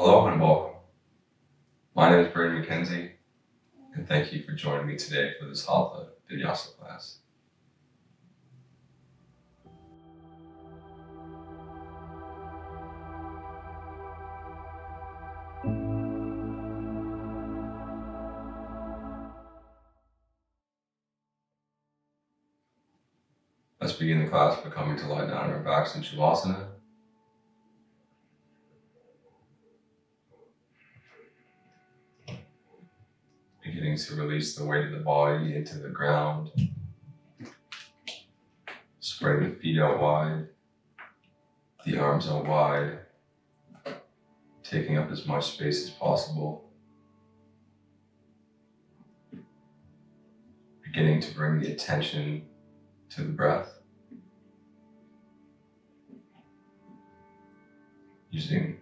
Hello and welcome. My name is Brandon McKenzie, and thank you for joining me today for this Hatha Vinyasa class. Let's begin the class by coming to lie down on our backs in Shavasana. Beginning to release the weight of the body into the ground. Spreading the feet out wide, the arms out wide, taking up as much space as possible. Beginning to bring the attention to the breath. Using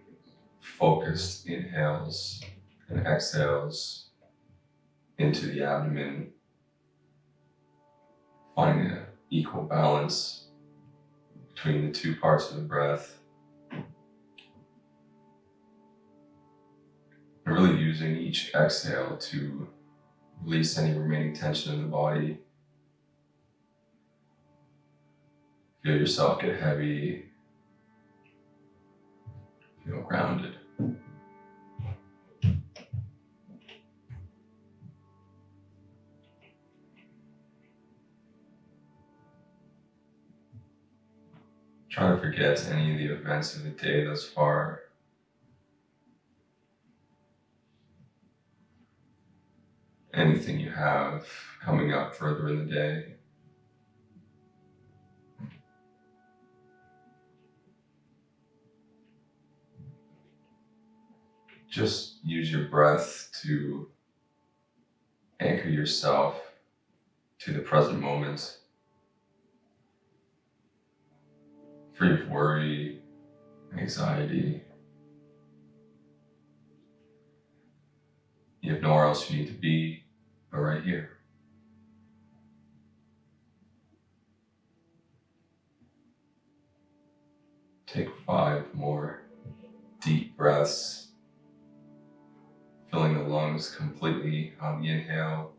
focused inhales and exhales into the abdomen, finding an equal balance between the two parts of the breath. And really using each exhale to release any remaining tension in the body. Feel yourself get heavy, feel grounded. Try to forget any of the events of the day thus far. Anything you have coming up further in the day. Just use your breath to anchor yourself to the present moment. Free of worry, anxiety. You have nowhere else you need to be but right here. Take 5 more deep breaths, filling the lungs completely on the inhale,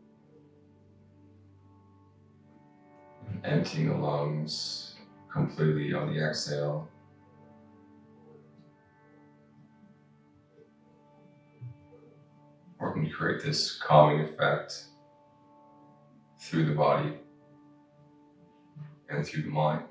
and emptying the lungs completely on the exhale. Working to create this calming effect through the body and through the mind.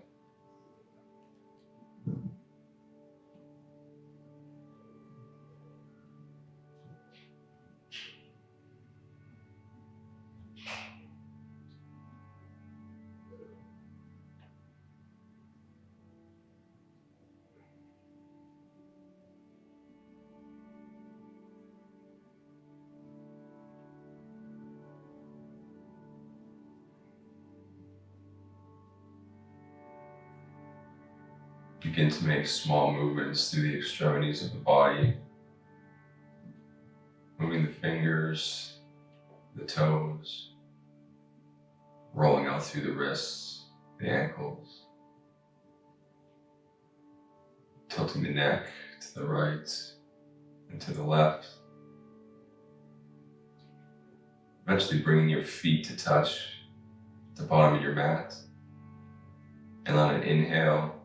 Begin to make small movements through the extremities of the body, moving the fingers, the toes, rolling out through the wrists, the ankles, tilting the neck to the right and to the left. Eventually bringing your feet to touch the bottom of your mat. And on an inhale,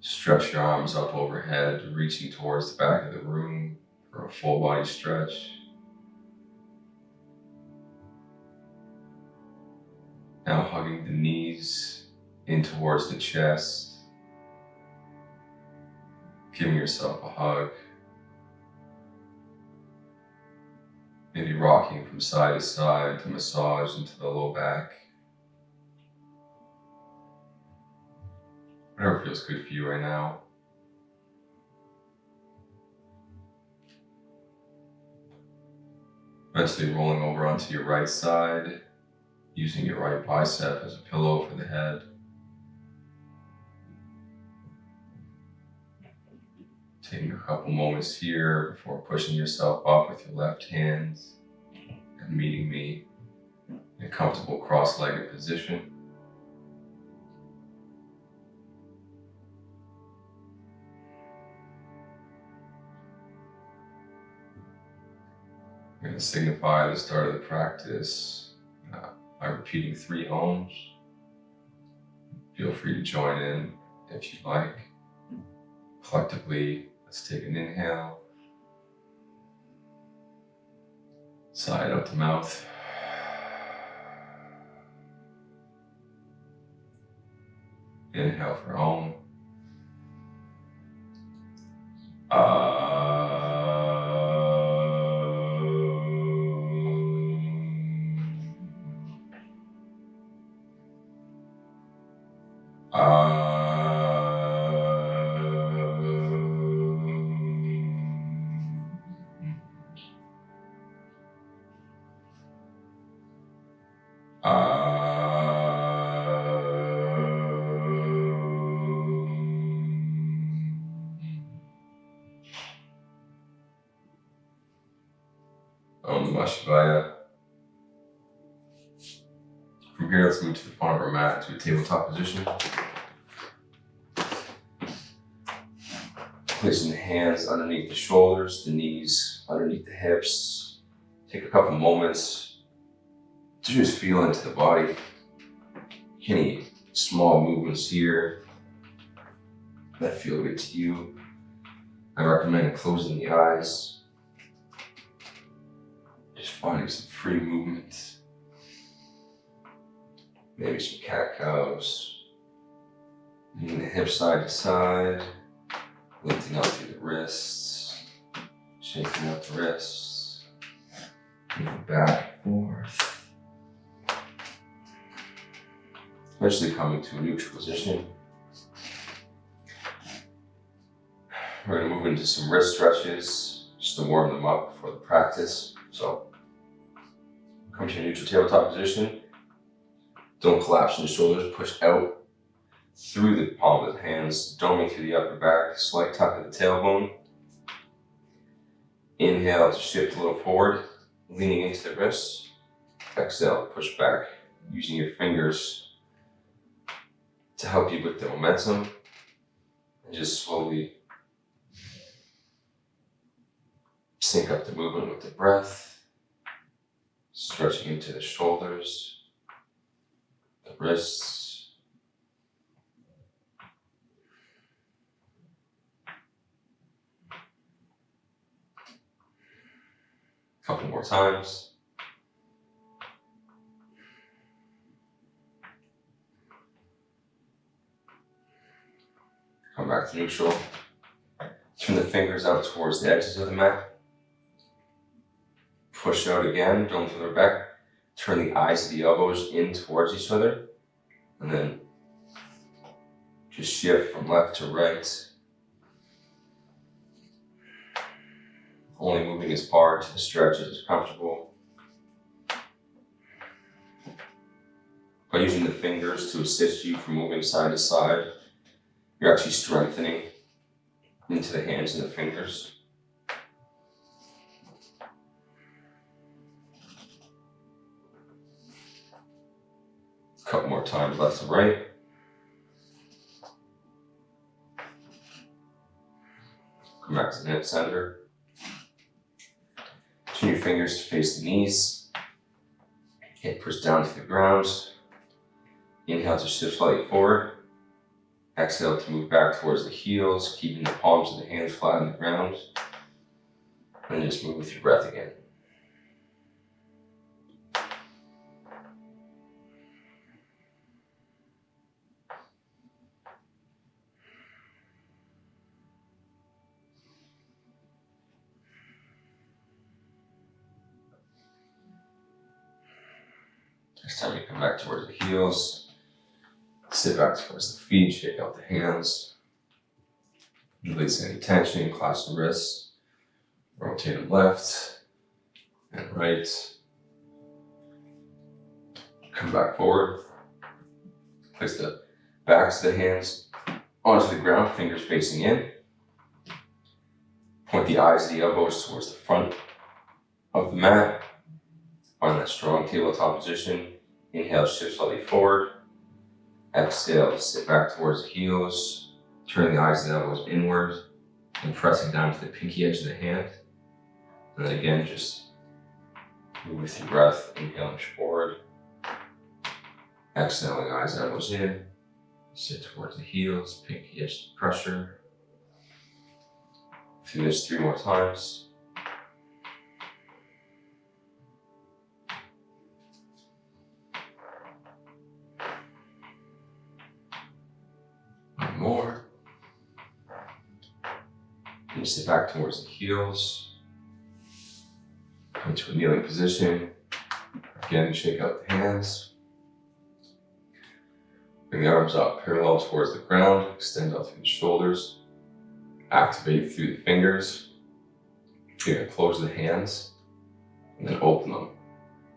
stretch your arms up overhead, reaching towards the back of the room for a full body stretch. Now hugging the knees in towards the chest, giving yourself a hug. Maybe rocking from side to side to massage into the low back. Whatever feels good for you right now. Eventually rolling over onto your right side, using your right bicep as a pillow for the head. Taking a couple moments here before pushing yourself up with your left hand and meeting me in a comfortable cross-legged position. We're going to signify the start of the practice by repeating 3 Oms. Feel free to join in if you'd like. Collectively, let's take an inhale. Sigh out the mouth. Inhale for Om. Om Namah Shivaya. From here, let's move to the front of our mat to a tabletop position. Placing the hands underneath the shoulders, the knees underneath the hips. Take a couple moments to just feel into the body. Any small movements here that feel good to you. I recommend closing the eyes. Just finding some free movement. Maybe some cat-cows. Moving the hips side to side. Lifting up through the wrists. Shaking out the wrists. Moving back and forth. Eventually coming to a neutral position. We're going to move into some wrist stretches just to warm them up before the practice. So, come to a neutral tabletop position. Don't collapse in the shoulders, push out through the palm of the hands, doming through the upper back, slight tuck of the tailbone. Inhale to shift a little forward, leaning into the wrists. Exhale, push back, using your fingers to help you with the momentum. And just slowly sync up the movement with the breath, stretching into the shoulders, the wrists. A couple more times. Come back to neutral. Turn the fingers out towards the edges of the mat. Push out again, don't throw their back. Turn the eyes of the elbows in towards each other. And then just shift from left to right. Only moving as far to the stretch as is comfortable. By using the fingers to assist you from moving side to side, you're actually strengthening into the hands and the fingers. A couple more times left and right. Come back to the hip center. Turn your fingers to face the knees. Hip push down to the ground. Inhale to shift slightly forward. Exhale to move back towards the heels, keeping the palms of the hands flat on the ground. And just move with your breath again. Next time you come back towards the heels, sit back towards the feet, shake out the hands. Release any tension, clasp the wrists. Rotate them left and right. Come back forward. Place the backs of the hands onto the ground, fingers facing in. Point the eyes of the elbows towards the front of the mat. Find that strong tabletop position. Inhale, shift slightly forward. Exhale, sit back towards the heels. Turning the eyes of the elbows inward and pressing down to the pinky edge of the hand. And then again, just Move with your breath, inhaling forward. Exhaling, eyes, elbows in. Sit towards the heels, pinky edge pressure. Do this 3 more times. One more. And sit back towards the heels. Come to a kneeling position. Again, shake out the hands. Bring the arms up parallel towards the ground. Extend out through the shoulders. Activate through the fingers. You're going to close the hands and then open them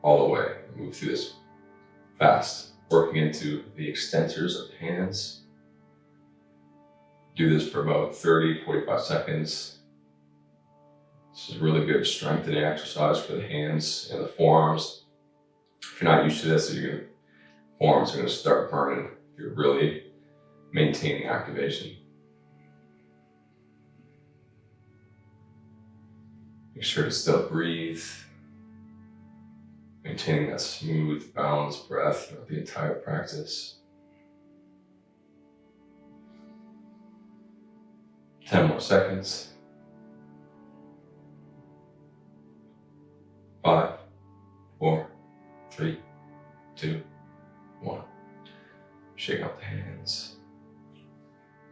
all the way. Move through this fast, working into the extensors of the hands. Do this for about 30-45 seconds. This is really good strengthening exercise for the hands and the forearms. If you're not used to this, forearms are going to start burning if you're really maintaining activation. Make sure to still breathe, maintaining that smooth, balanced breath throughout the entire practice. 10 more seconds. 5, 4, 3, 2, 1. Shake out the hands.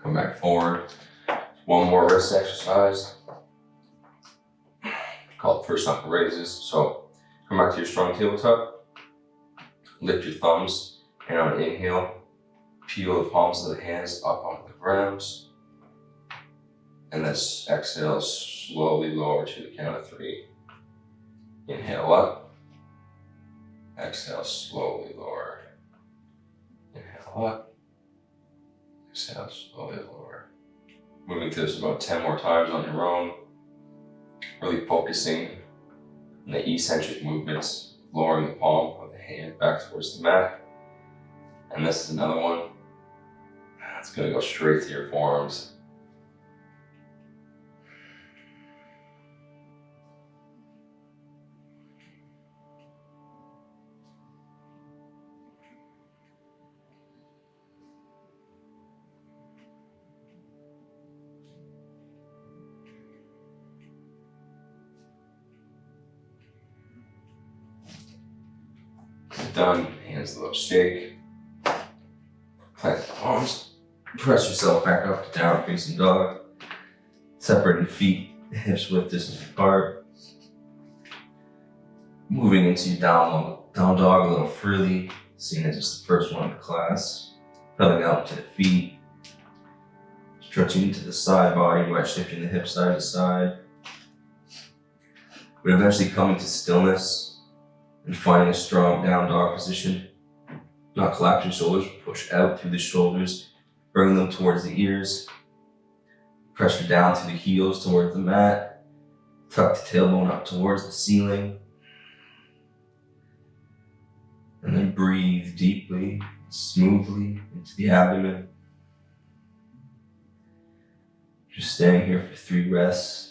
Come back forward. One more wrist exercise. Called first knuckle raises. So come back to your strong tabletop. Lift your thumbs, and on an inhale, peel the palms of the hands up onto the ground. And then exhale, slowly lower to the count of 3. Inhale up. Exhale, slowly lower. Inhale up. Exhale, slowly lower. Moving through this about 10 more times on your own. Really focusing on the eccentric movements, lowering the palm of the hand back towards the mat. And this is another one. It's going to go straight to your forearms. Done, hands a little shake. Plant the palms. Press yourself back up to down facing dog. Separating feet, hips width distance apart. Moving into your down dog a little freely, seeing as it's the first one in the class. Pedaling out to the feet. Stretching into the side body by shifting the hips side to side. But eventually coming to stillness. And finding a strong down dog position. Not collapse your shoulders, push out through the shoulders, bring them towards the ears. Pressure down through the heels towards the mat. Tuck the tailbone up towards the ceiling. And then breathe deeply, smoothly into the abdomen. Just staying here for 3 rests.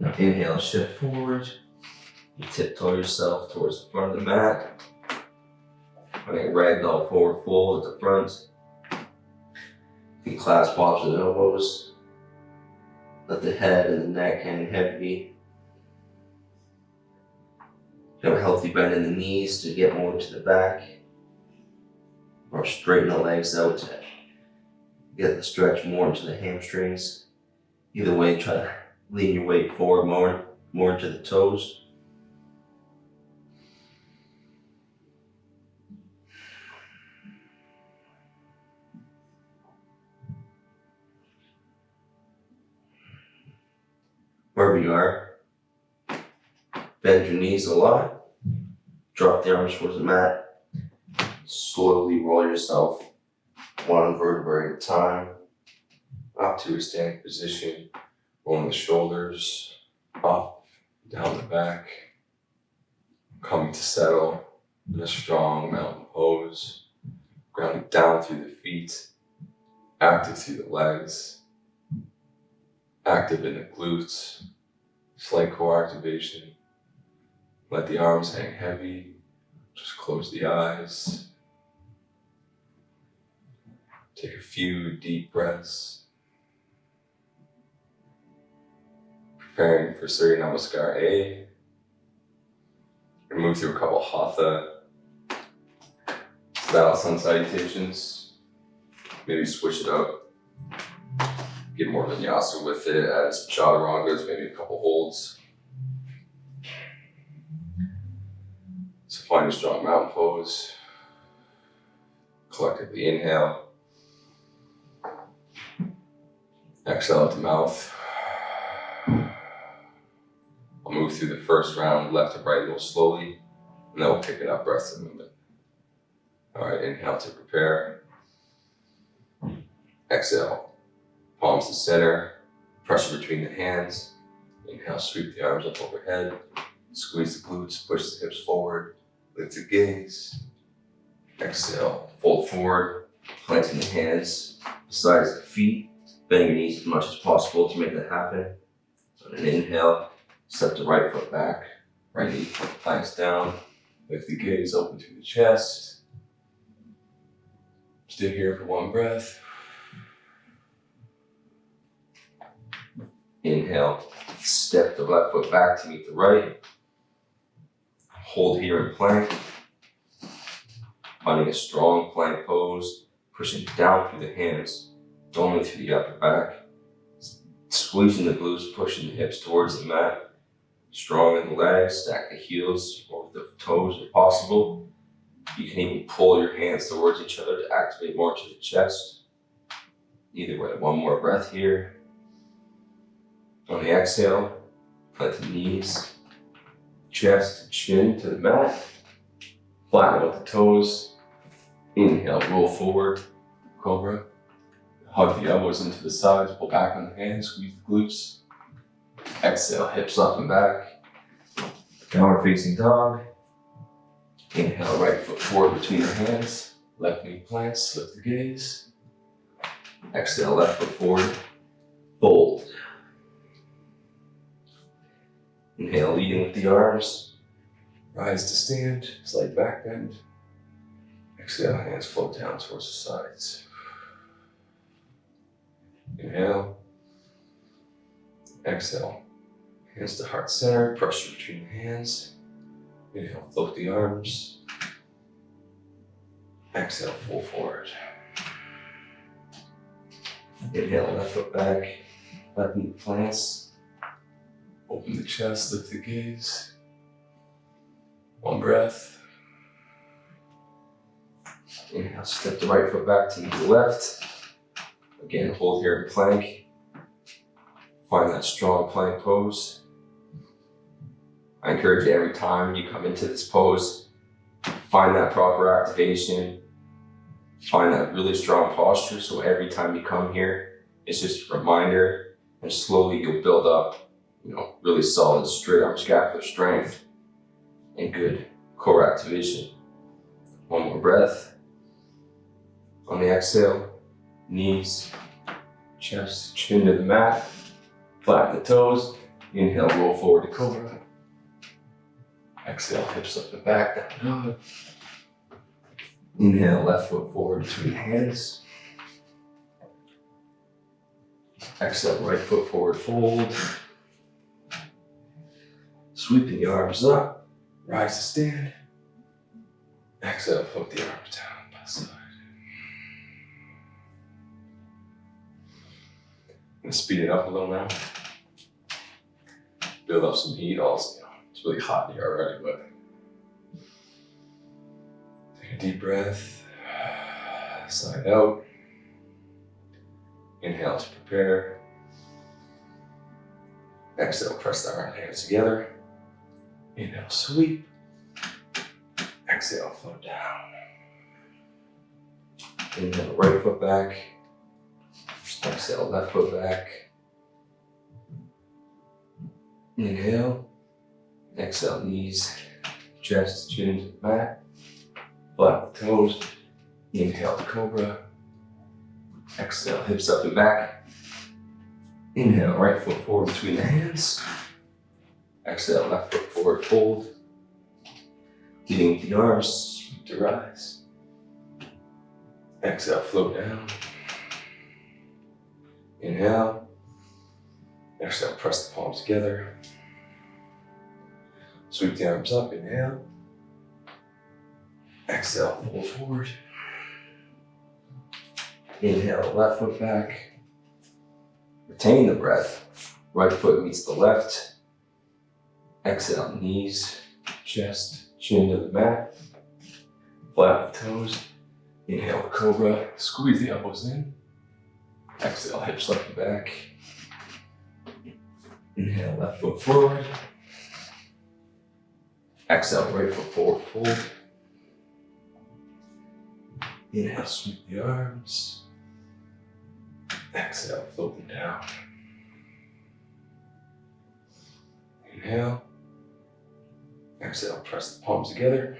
Now inhale, shift forward. You tiptoe yourself towards the front of the mat. Putting ragdoll forward fold at the front. You can clasp opposite elbows. Let the head and the neck hang heavy. You have a healthy bend in the knees to get more to the back. Or straighten the legs out to get the stretch more into the hamstrings. Either way, try to lean your weight forward more into the toes. Wherever you are, bend your knees a lot. Drop the arms towards the mat. Slowly roll yourself one vertebrae at a time up to a standing position. Rolling the shoulders up, down the back. Coming to settle in a strong mountain pose. Grounding down through the feet, active through the legs, active in the glutes, slight core activation. Let the arms hang heavy, just close the eyes. Take a few deep breaths. Preparing for Surya Namaskar A. And move through a couple Hatha Vinyasa salutations. Maybe switch it up. Get more vinyasa with it, add some chaturangas, maybe a couple holds. So find a strong mountain pose. Collectively inhale. Exhale out the mouth. I'll move through the first round, left to right a little slowly, and then we'll pick it up rest of the movement. All right, inhale to prepare. Exhale, palms to center, pressure between the hands. Inhale, sweep the arms up overhead, squeeze the glutes, push the hips forward, lift the gaze. Exhale, fold forward, planting the hands beside the feet, bending your knees as much as possible to make that happen. On an inhale, step the right foot back, right knee planks down, lift the gaze open through the chest. Stay here for one breath. Inhale, step the left foot back to meet the right. Hold here in plank. Finding a strong plank pose, pushing down through the hands, only through the upper back. Squeezing the glutes, pushing the hips towards the mat. Strong in the legs, stack the heels over the toes if possible. You can even pull your hands towards each other to activate more to the chest. Either way, one more breath here. On the exhale, plant the knees, chest, chin to the mat. Flatten out the toes. Inhale, roll forward, cobra. Hug the elbows into the sides, pull back on the hands, squeeze the glutes. Exhale, hips up and back. Downward facing dog. Inhale, right foot forward between the hands. Left knee plants, lift the gaze. Exhale, left foot forward, fold. Inhale, leading with the arms. Rise to stand, slight back bend. Exhale, hands float down towards the sides. Inhale. Exhale, hands to heart center, pressure between the hands. Inhale, float the arms. Exhale, fold forward. Inhale, left foot back, left knee plants. Open the chest, lift the gaze. One breath. Inhale, step the right foot back to meet the left. Again, hold here in plank. Find that strong plank pose. I encourage you every time you come into this pose, find that proper activation, find that really strong posture. So every time you come here, it's just a reminder, and slowly you'll build up, really solid straight arm scapular strength and good core activation. One more breath. On the exhale, knees, chest, chin to the mat, flatten the toes. Inhale, roll forward to cobra. Exhale, hips up and back, down dog. Inhale, left foot forward between hands. Exhale, right foot forward, fold. Sweeping the arms up, rise to stand. Exhale, float the arms down by the side. I'm gonna speed it up a little now. Build up some heat also. It's really hot in here already, but take a deep breath, side out. Inhale to prepare. Exhale, press the arm hands together. Inhale, sweep. Exhale, float down. Inhale, right foot back. Exhale, left foot back. Inhale. Exhale, knees, chest, chin to the mat. Flat the toes. Inhale, cobra. Exhale, hips up and back. Inhale, right foot forward between the hands. Exhale, left foot forward, fold. Leading with the arms, sweep to rise. Exhale, float down. Inhale. Exhale, press the palms together. Sweep the arms up, inhale. Exhale, fold forward. Inhale, left foot back. Retain the breath. Right foot meets the left. Exhale, knees, chest, chin to the mat. Flat the toes. Inhale, cobra. Squeeze the elbows in. Exhale, hips left and back. Inhale, left foot forward. Exhale, right foot forward, fold. Inhale, sweep the arms. Exhale, float them down. Inhale. Exhale, press the palms together.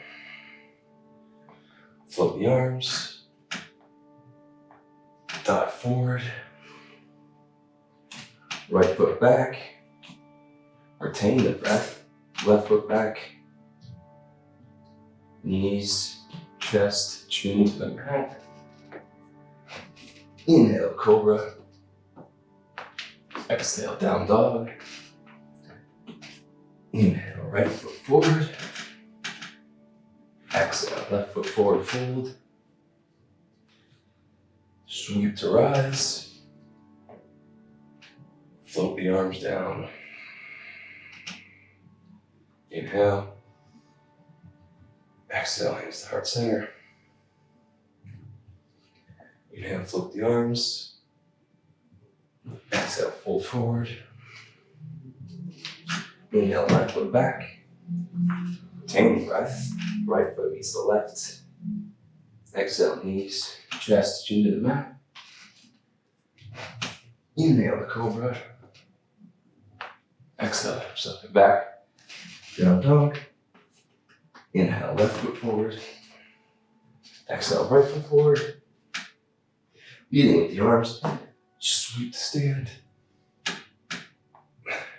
Float the arms. Dive forward. Right foot back. Retain the breath. Left foot back. Knees, chest, chin to the mat. Inhale, cobra. Exhale, down dog. Inhale, right foot forward. Exhale, left foot forward, fold. Sweep to rise. Float the arms down. Inhale. Exhale, hands to heart center. Inhale, float the arms. Exhale, fold forward. Inhale, right foot back. Retain the breath. Right foot meets the left. Exhale, knees, chest, chin to the mat. Inhale, the cobra. Exhale, hips up and back. Down dog. Inhale, left foot forward. Exhale, right foot forward. Leading with the arms. Sweep the stand.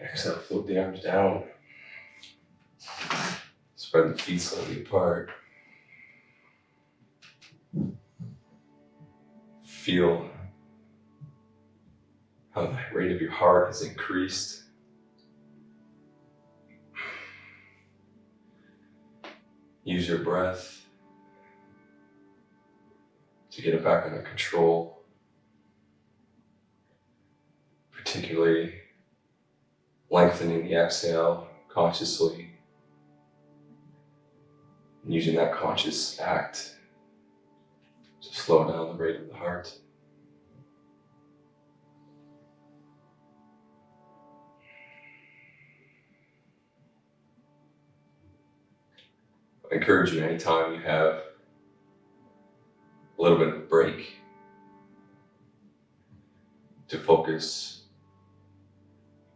Exhale, float the arms down. Spread the feet slightly apart. Feel how the rate of your heart has increased. Use your breath to get it back under control, particularly lengthening the exhale consciously, and using that conscious act to slow down the rate of the heart. I encourage you, anytime you have a little bit of a break, to focus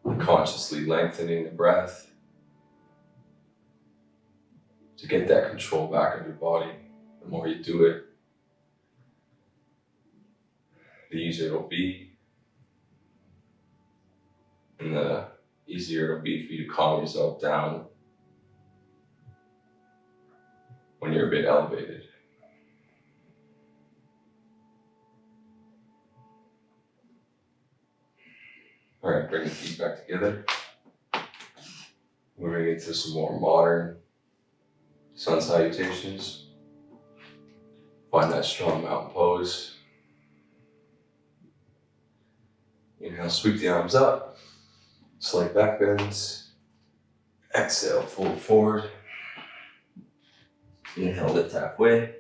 on consciously lengthening the breath, to get that control back of your body. The more you do it, the easier it'll be, and the easier it'll be for you to calm yourself down when you're a bit elevated. All right, bring the feet back together. Moving into some more modern sun salutations. Find that strong mountain pose. Inhale, sweep the arms up. Slight back bends. Exhale, fold forward. Inhale, lift halfway.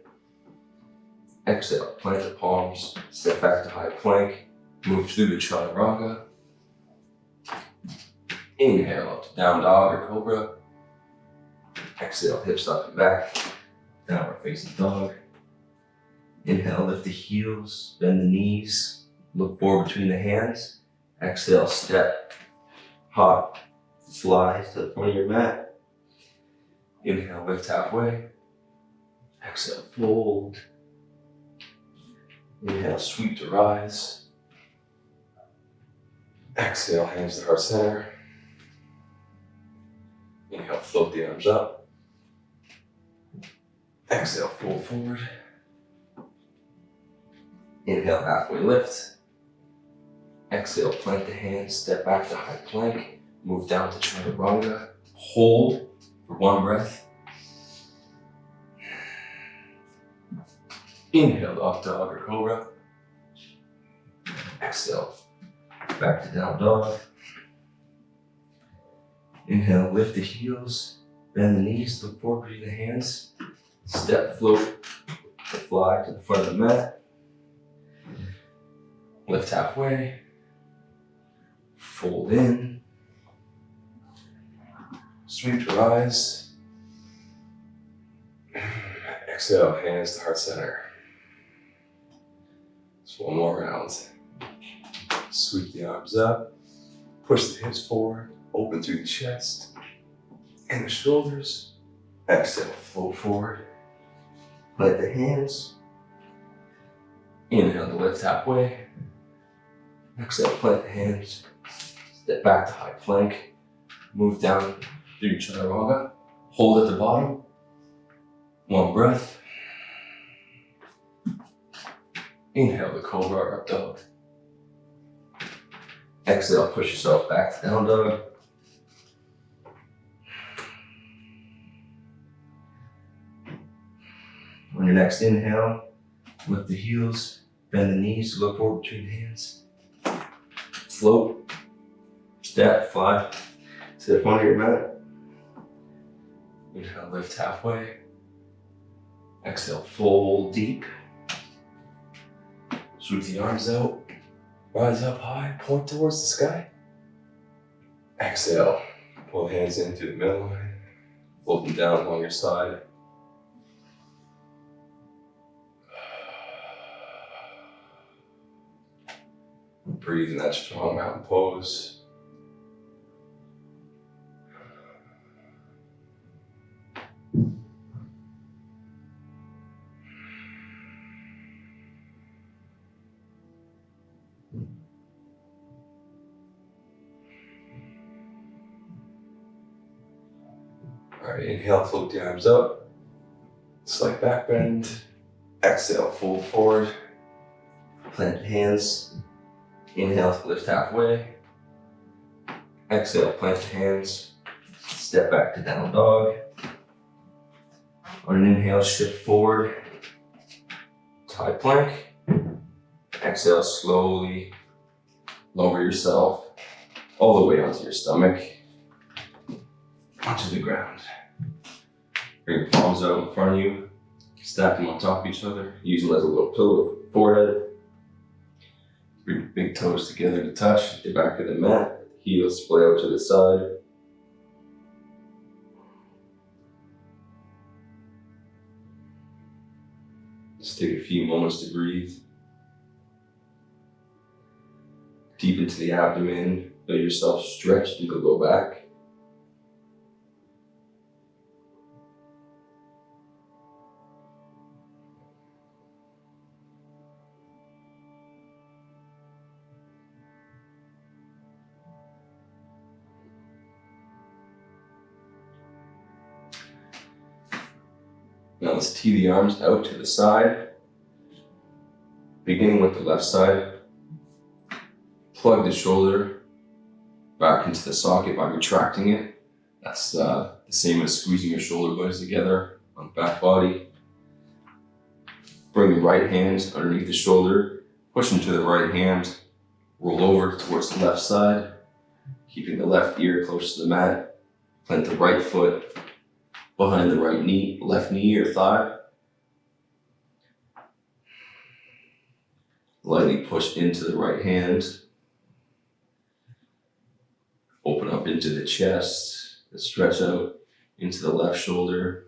Exhale, plant the palms. Step back to high plank. Move through the chaturanga. Inhale, up to down dog or cobra. Exhale, hips up and back. Downward facing dog. Inhale, lift the heels, bend the knees. Look forward between the hands. Exhale, step, hop, fly to the front of your mat. Inhale, lift halfway. Exhale, fold. Inhale, sweep to rise. Exhale, hands to heart center. Inhale, float the arms up. Exhale, fold forward. Inhale, halfway lift. Exhale, plant the hands, step back to high plank. Move down to chaturanga. Hold for one breath. Inhale to up dog or cobra. Exhale, back to down dog. Inhale, lift the heels, bend the knees, look forward to the hands. Step, float, to fly to the front of the mat. Lift halfway. Fold in. Sweep to rise. Exhale, hands to heart center. Just one more round. Sweep the arms up. Push the hips forward. Open through the chest and the shoulders. Exhale, float forward. Plant the hands. Inhale to lift halfway. Exhale, plant the hands. Step back to high plank. Move down through chaturanga. Hold at the bottom. One breath. Inhale the cobra or up dog. Exhale, push yourself back to down dog. On your next inhale, lift the heels, bend the knees, look forward between the hands. Float, step, fly to the front of your mat. Inhale, lift halfway. Exhale, fold deep. Sweep the arms out. Rise up high, point towards the sky. Exhale, pull hands in through the middle line. Fold them down along your side. Breathe in that strong mountain pose. All right, inhale, float the arms up. Slight back bend. Exhale, fold forward. Plant hands. Inhale to lift halfway. Exhale, plant the hands. Step back to down dog. On an inhale, shift forward. High plank. Exhale, slowly lower yourself all the way onto your stomach, onto the ground. Bring your palms out in front of you. Stack them on top of each other. Use them as a little pillow for the forehead. Bring your big toes together to touch the back of the mat. Heels splay out to the side. Just take a few moments to breathe. Deep into the abdomen. Let yourself stretch through the low back. Now let's tee the arms out to the side. Beginning with the left side. Plug the shoulder back into the socket by retracting it. That's the same as squeezing your shoulder blades together on the back body. Bring the right hand underneath the shoulder. Push into the right hand. Roll over towards the left side. Keeping the left ear close to the mat. Plant the right foot behind the right knee, left knee or thigh. Lightly push into the right hand. Open up into the chest. Stretch out into the left shoulder.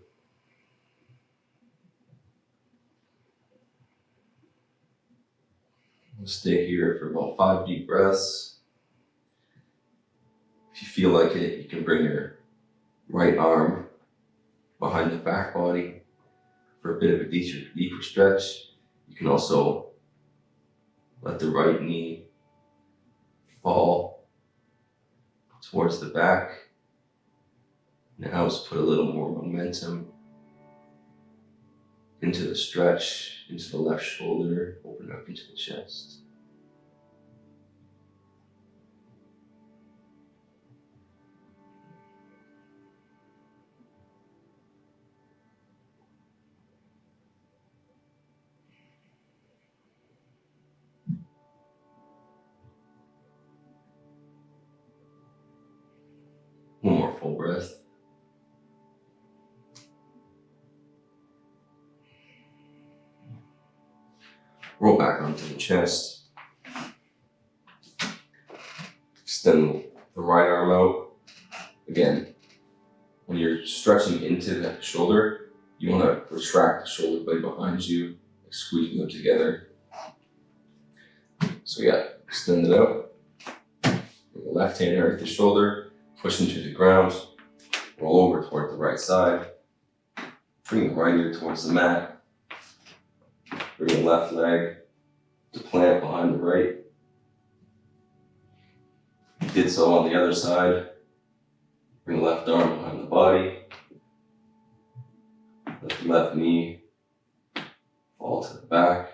We'll stay here for about 5 deep breaths. If you feel like it, you can bring your right arm behind the back body for a bit of a deeper stretch. You can also let the right knee fall towards the back. Now let's put a little more momentum into the stretch, into the left shoulder, open up into the chest. One more full breath. Roll back onto the chest. Extend the right arm out. Again, when you're stretching into the shoulder, you want to retract the shoulder blade behind you, like squeezing them together. So extend it out. Bring the left hand underneath the shoulder, push into the ground, roll over toward the right side. Bring the right ear towards the mat. Bring the left leg to plant behind the right. You did so on the other side. Bring the left arm behind the body. Let the left knee fall to the back.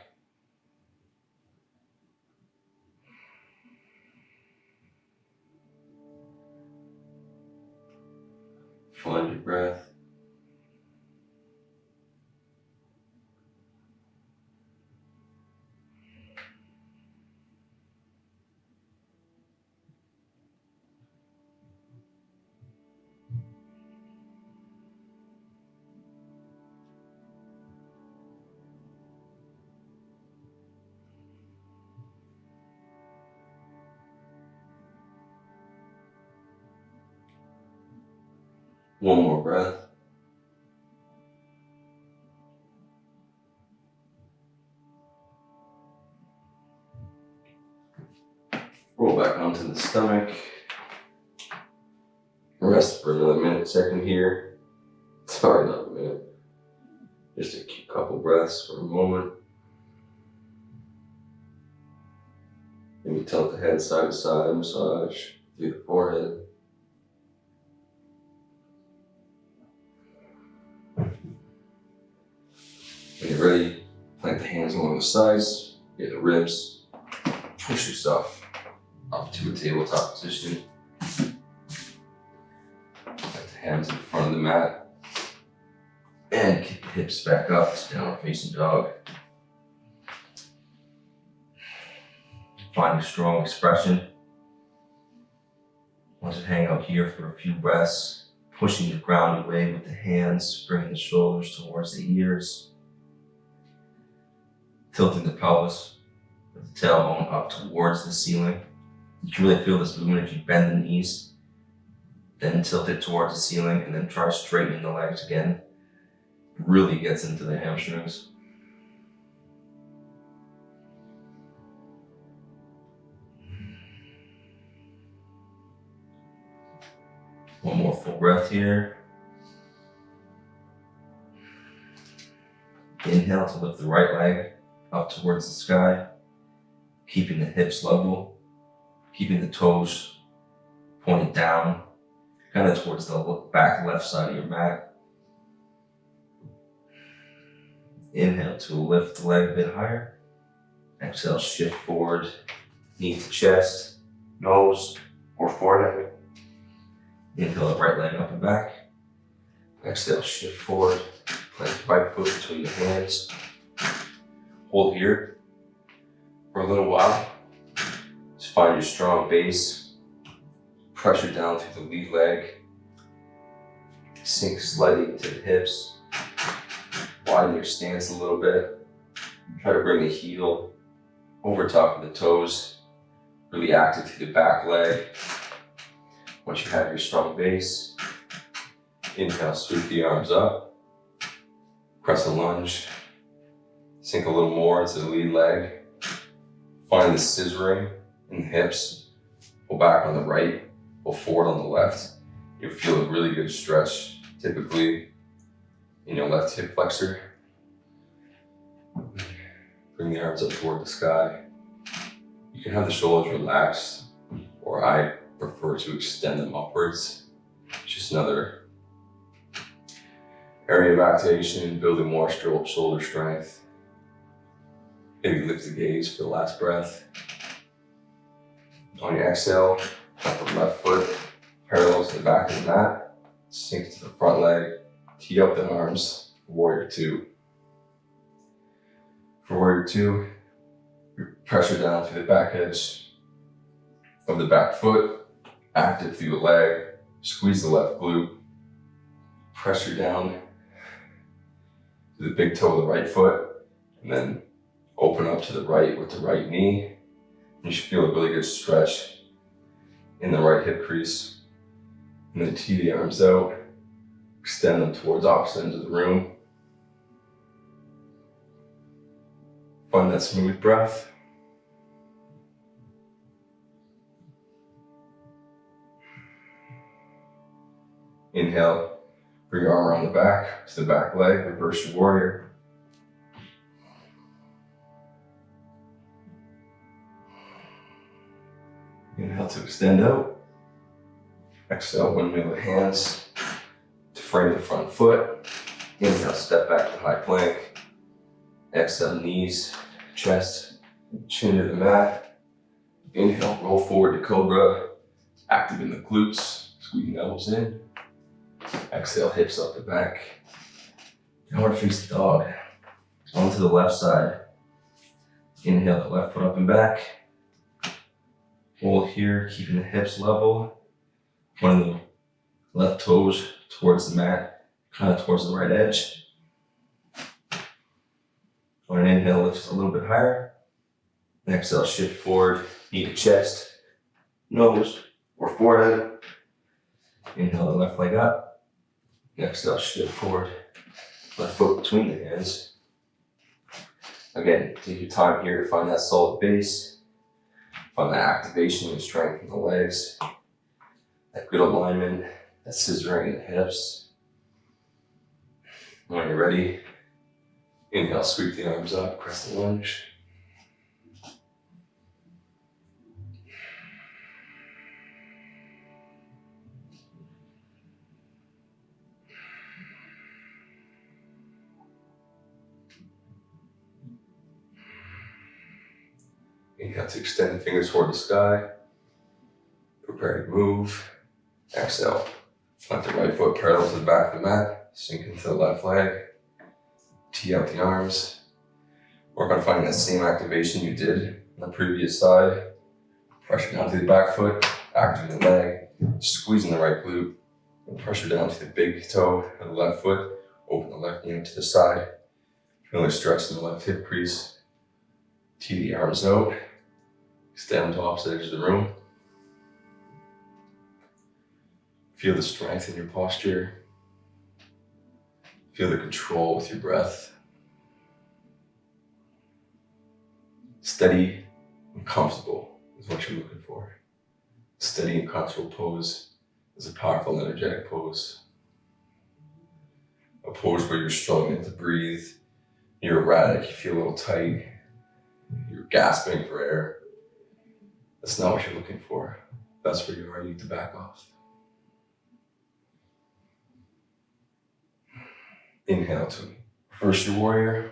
Find your breath. One more breath. Roll back onto the stomach. Rest for another minute, second here. Sorry, not a minute. Just a couple breaths for a moment. Maybe tilt the head side to side, massage through the forehead. When you're ready, plant the hands along the sides, near the ribs. Push yourself up to a tabletop position. Plant the hands in front of the mat. And kick the hips back up to downward facing dog. Find a strong expression. Want to hang out here for a few breaths, pushing the ground away with the hands, bringing the shoulders towards the ears. Tilting the pelvis with the tailbone up towards the ceiling. You can really feel this movement if you bend the knees, then tilt it towards the ceiling, and then try straightening the legs again. It really gets into the hamstrings. One more full breath here. Inhale to lift the right leg up towards the sky, keeping the hips level, keeping the toes pointed down, kind of towards the back left side of your mat. Inhale to lift the leg a bit higher. Exhale, shift forward, knee to chest, nose, or forehead. Inhale the right leg up and back. Exhale, shift forward, plant the right foot between the hands. Hold here for a little while. Just find your strong base. Pressure down through the lead leg. Sink slightly into the hips. Widen your stance a little bit. Try to bring the heel over top of the toes. Really active through the back leg. Once you have your strong base, inhale, sweep the arms up. Press a lunge. Sink a little more into the lead leg. Find the scissoring in the hips. Pull back on the right. Go forward on the left. You'll feel a really good stretch, typically in your left hip flexor. Bring the arms up toward the sky. You can have the shoulders relaxed, or I prefer to extend them upwards. Just another area of activation, building more shoulder strength. Maybe lift the gaze for the last breath. On your exhale, plant the left foot parallel to the back of the mat. Sink to the front leg. Tee up the arms. Warrior two. For warrior two, pressure down through the back edge of the back foot. Active through the leg. Squeeze the left glute. Pressure down to the big toe of the right foot. And then open up to the right with the right knee. You should feel a really good stretch in the right hip crease. And then tee the arms out. Extend them towards opposite ends of the room. Find that smooth breath. Inhale, bring your arm around the back to the back leg, reverse your warrior. Inhale to extend out. Exhale, windmill the hands to frame the front foot. Inhale, step back to high plank. Exhale, knees, chest, chin to the mat. Inhale, roll forward to cobra. Active in the glutes, squeezing elbows in. Exhale, hips up the back. Downward facing dog. Onto the left side. Inhale, the left foot up and back. Hold here, keeping the hips level. One of the left toes towards the mat, kind of towards the right edge. On an inhale, lift a little bit higher. Exhale, shift forward, knee to chest, nose, or forehead. Inhale, the left leg up. Exhale, shift forward, left foot between the hands. Again, take your time here to find that solid base. Find that activation and strength in the legs. That good alignment, that scissoring in the hips. When you're ready, inhale, sweep the arms up, crescent lunge. Inhale to extend the fingers toward the sky. Prepare to move. Exhale. Plant the right foot parallel to the back of the mat. Sink into the left leg. Tee out the arms. Work on finding that same activation you did on the previous side. Pressure down to the back foot. Activate the leg. Squeezing the right glute. And pressure down to the big toe of the left foot. Open the left knee up to the side. Feel a stretch in the left hip crease. Tee the arms out. Extend to opposite edge of the room. Feel the strength in your posture. Feel the control with your breath. Steady and comfortable is what you're looking for. Steady and comfortable pose is a powerful, energetic pose. A pose where you're struggling to breathe. You're erratic, you feel a little tight. You're gasping for air. That's not what you're looking for. That's where you are, you need to back off. Inhale to reverse your warrior.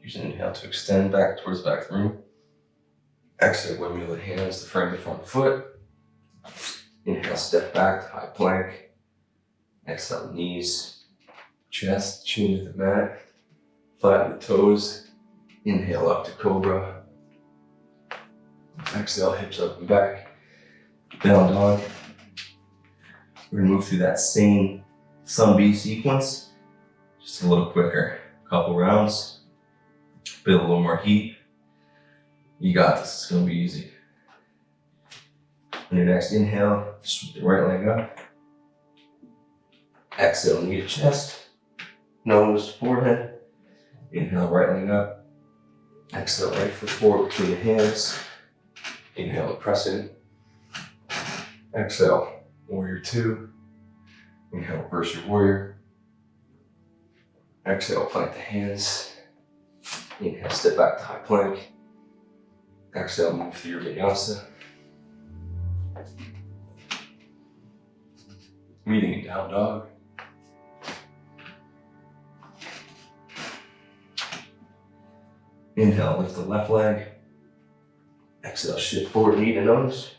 Use an inhale to extend back towards the back of the room. Exhale, windmill the hands to frame the front foot. Inhale, step back to high plank. Exhale, knees, chest, chin to the mat. Flatten the toes. Inhale up to cobra. Exhale, hips up and back. Down dog. We're gonna move through that same sun B sequence, just a little quicker. Couple rounds, build a little more heat. You got this, it's gonna be easy. On your next inhale, sweep the right leg up. Exhale, knee to chest, nose, forehead. Inhale, right leg up. Exhale, right foot forward between the hands. Inhale, crescent. Exhale, warrior two. Inhale, reverse your warrior. Exhale, plank the hands. Inhale, step back to high plank. Exhale, move through your vinyasa. Meeting in down dog. Inhale, lift the left leg. Exhale, shift forward, knee to nose.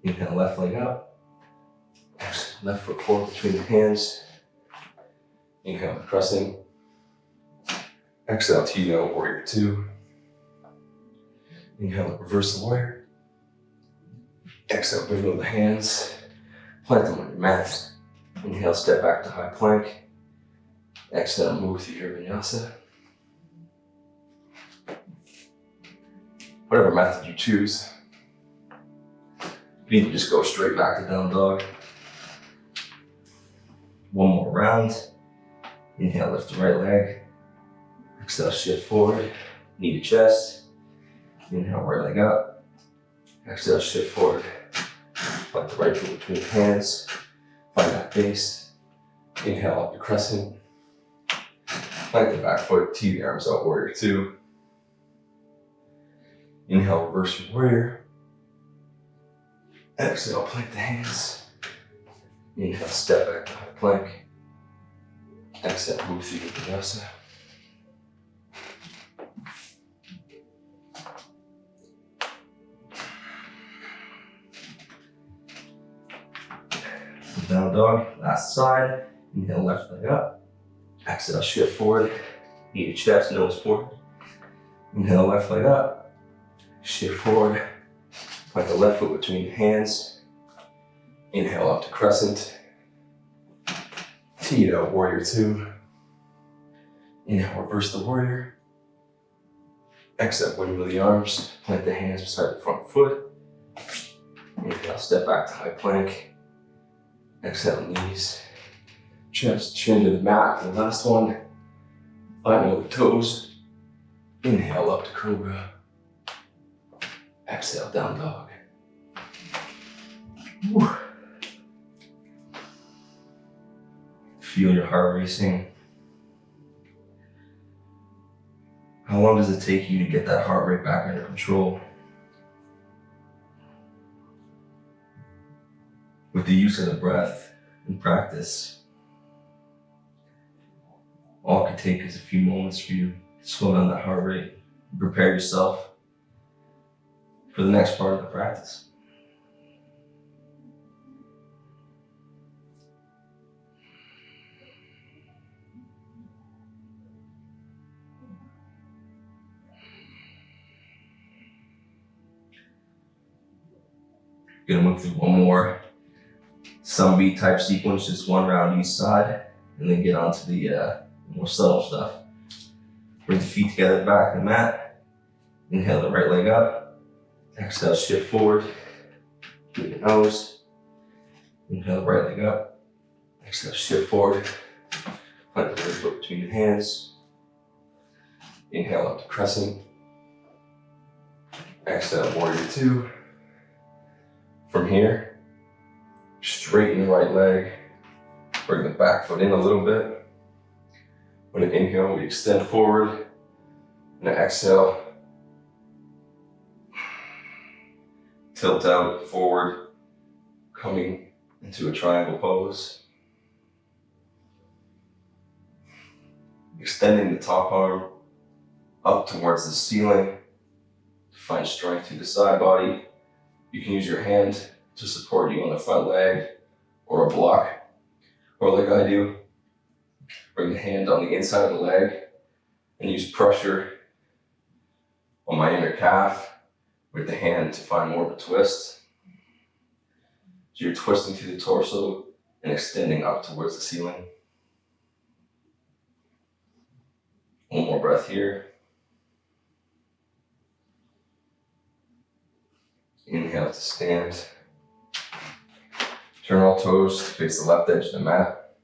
Inhale, left leg up. Exhale, left foot forward between the hands. Inhale, crescent. Exhale, T-no, warrior two. Inhale, reverse the warrior. Exhale, wiggle the hands. Plant them on your mat. Inhale, step back to high plank. Exhale, move through your vinyasa. Whatever method you choose. You need to just go straight back to down dog. One more round. Inhale, lift the right leg. Exhale, shift forward, knee to chest. Inhale, right leg up. Exhale, shift forward. Plant the right foot between the hands. Find that base. Inhale, up to crescent. Plant the back foot, tee the arms out, warrior two. Inhale, reverse your warrior. Exhale, plank the hands. Inhale, step back to high plank. Exhale, move through your vinyasa. Down dog, last side. Inhale, left leg up. Exhale, shift forward. Knee to chest, nose forward. Inhale, left leg up. Shift forward. Plant the left foot between the hands. Inhale, up to crescent. Tee it out, warrior two. Inhale, reverse the warrior. Exhale, wiggle the arms. Plant the hands beside the front foot. Inhale, step back to high plank. Exhale, knees, chest, chin to the mat for the last one. Flatten the toes. Inhale, up to cobra. Exhale, down dog. Whew. Feel your heart racing. How long does it take you to get that heart rate back under control? With the use of the breath and practice, all it can take is a few moments for you to slow down that heart rate and prepare yourself for the next part of the practice. Gonna move through one more some beat type sequence, just one round each side, and then get onto the more subtle stuff. Bring the feet together back on the mat. Inhale the right leg up. Exhale, shift forward. Through the nose. Inhale the right leg up. Exhale, shift forward. Plant the right foot between the hands. Inhale up to crescent. Exhale, warrior two. From here, straighten the right leg, bring the back foot in a little bit. When an inhale, we extend forward, and an exhale, tilt out forward, coming into a triangle pose. Extending the top arm up towards the ceiling to find strength through the side body. You can use your hand to support you on the front leg or a block, or like I do, bring the hand on the inside of the leg and use pressure on my inner calf with the hand to find more of a twist. So you're twisting through the torso and extending up towards the ceiling. One more breath here. Inhale to stand. Turn all toes to face the left edge of the mat.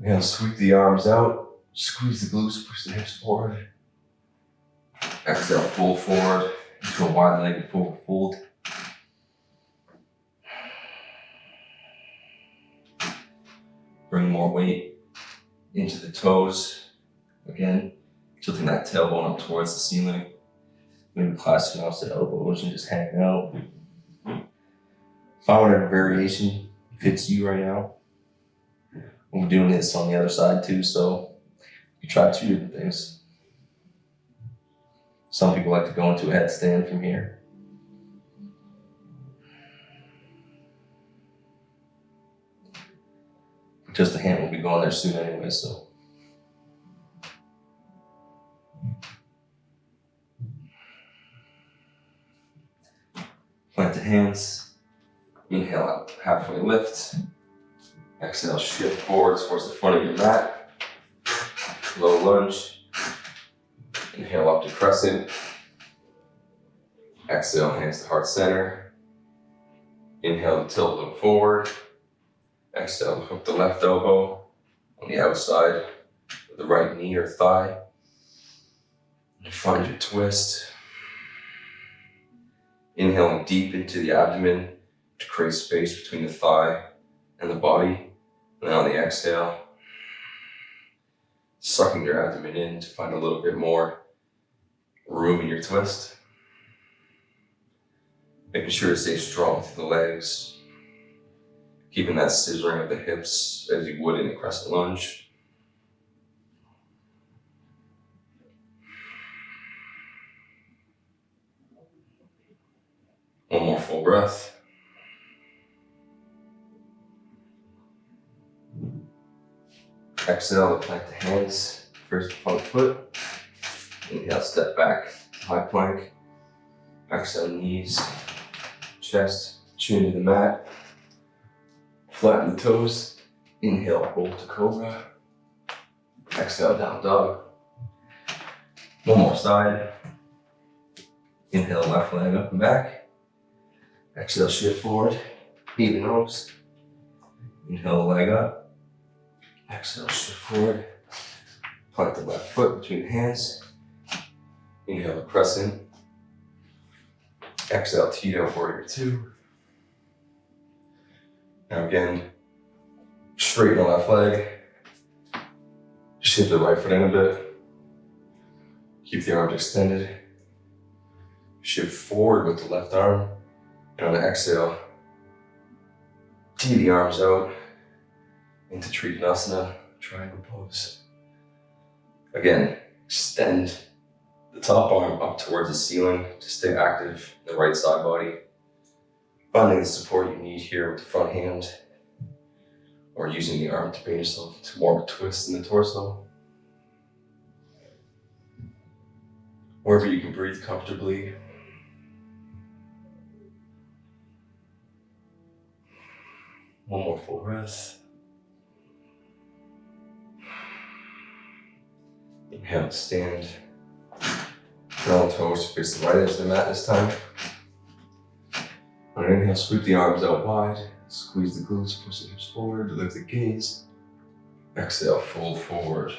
Inhale, sweep the arms out Squeeze the glutes, push the hips forward. Exhale, fold forward into a wide-legged forward fold. Bring more weight into the toes. Again, tilting that tailbone up towards the ceiling. Maybe clasping opposite elbows and just hanging out. Find whatever variation fits you right now. We're doing this on the other side too, so you try 2 different things. Some people like to go into a headstand from here. Just the hand will be going there soon anyway, so. Plant the hands. Inhale up, halfway lift. Exhale, shift forward towards the front of your mat. Low lunge. Inhale up to crescent. Exhale, hands to heart center. Inhale to tilt, look forward. Exhale, hook the left elbow on the outside of the right knee or thigh. And find your twist. Inhaling deep into the abdomen to create space between the thigh and the body. And then on the exhale, sucking your abdomen in to find a little bit more room in your twist. Making sure to stay strong through the legs. Keeping that scissoring of the hips as you would in a crescent lunge. One more full breath. Exhale to plant the hands, first front foot. Inhale, step back, high plank. Exhale, knees, chest, chin to the mat. Flatten the toes. Inhale, roll to cobra. Exhale, down dog. One more side. Inhale, left leg up and back. Exhale, shift forward, even nose. Inhale, leg up. Exhale, shift forward. Plant the left foot between the hands. Inhale, crescent. Exhale, T-down warrior 2. Now again, straighten the left leg. Shift the right foot in a bit. Keep the arms extended. Shift forward with the left arm. And on the exhale, tee the arms out into Trikonasana, triangle pose. Again, extend the top arm up towards the ceiling to stay active in the right side body. Finding the support you need here with the front hand, or using the arm to bring yourself into more of a twist in the torso. Wherever you can breathe comfortably. One more full breath. Inhale, stand. Round toes face the right edge of the mat this time. On an inhale, sweep the arms out wide. Squeeze the glutes, push the hips forward, lift the gaze. Exhale, fold forward.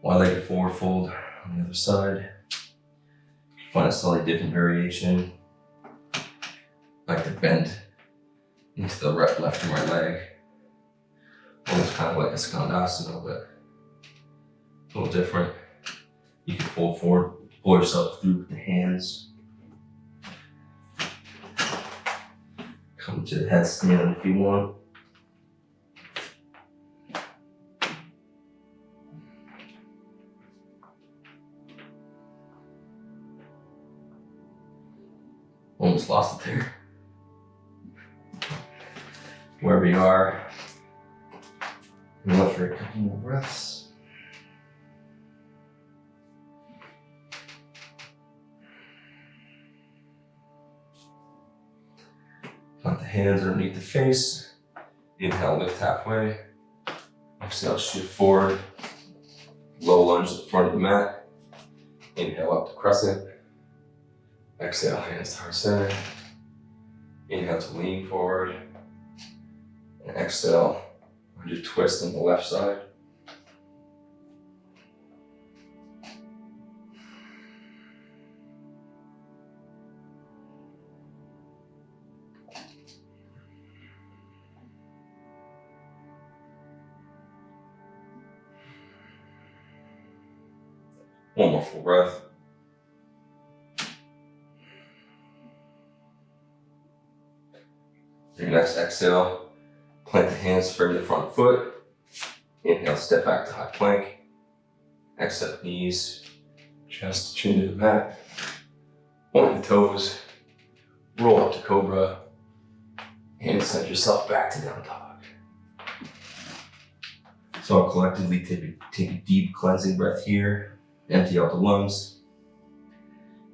Wide-legged forward fold on the other side. Find a slightly different variation. Like to bend into the left and right leg. Almost kind of like a skandasana, but a little different. You can fold forward, pull yourself through with the hands. Come to the headstand if you want. Almost lost it there. Wherever you are, and let for a couple more breaths. Plant the hands underneath the face. Inhale, lift halfway. Exhale, shift forward. Low lunge at the front of the mat. Inhale up to crescent. Exhale, hands to heart center. Inhale to lean forward. And exhale, 100 twist on the left side. One more full breath. Your next exhale, plant the hands firm in the front foot. Inhale, step back to high plank. Exhale, knees, chest, chin to the mat. Point the toes, roll up to cobra, and send yourself back to down dog. So I'll collectively take a deep cleansing breath here. Empty out the lungs.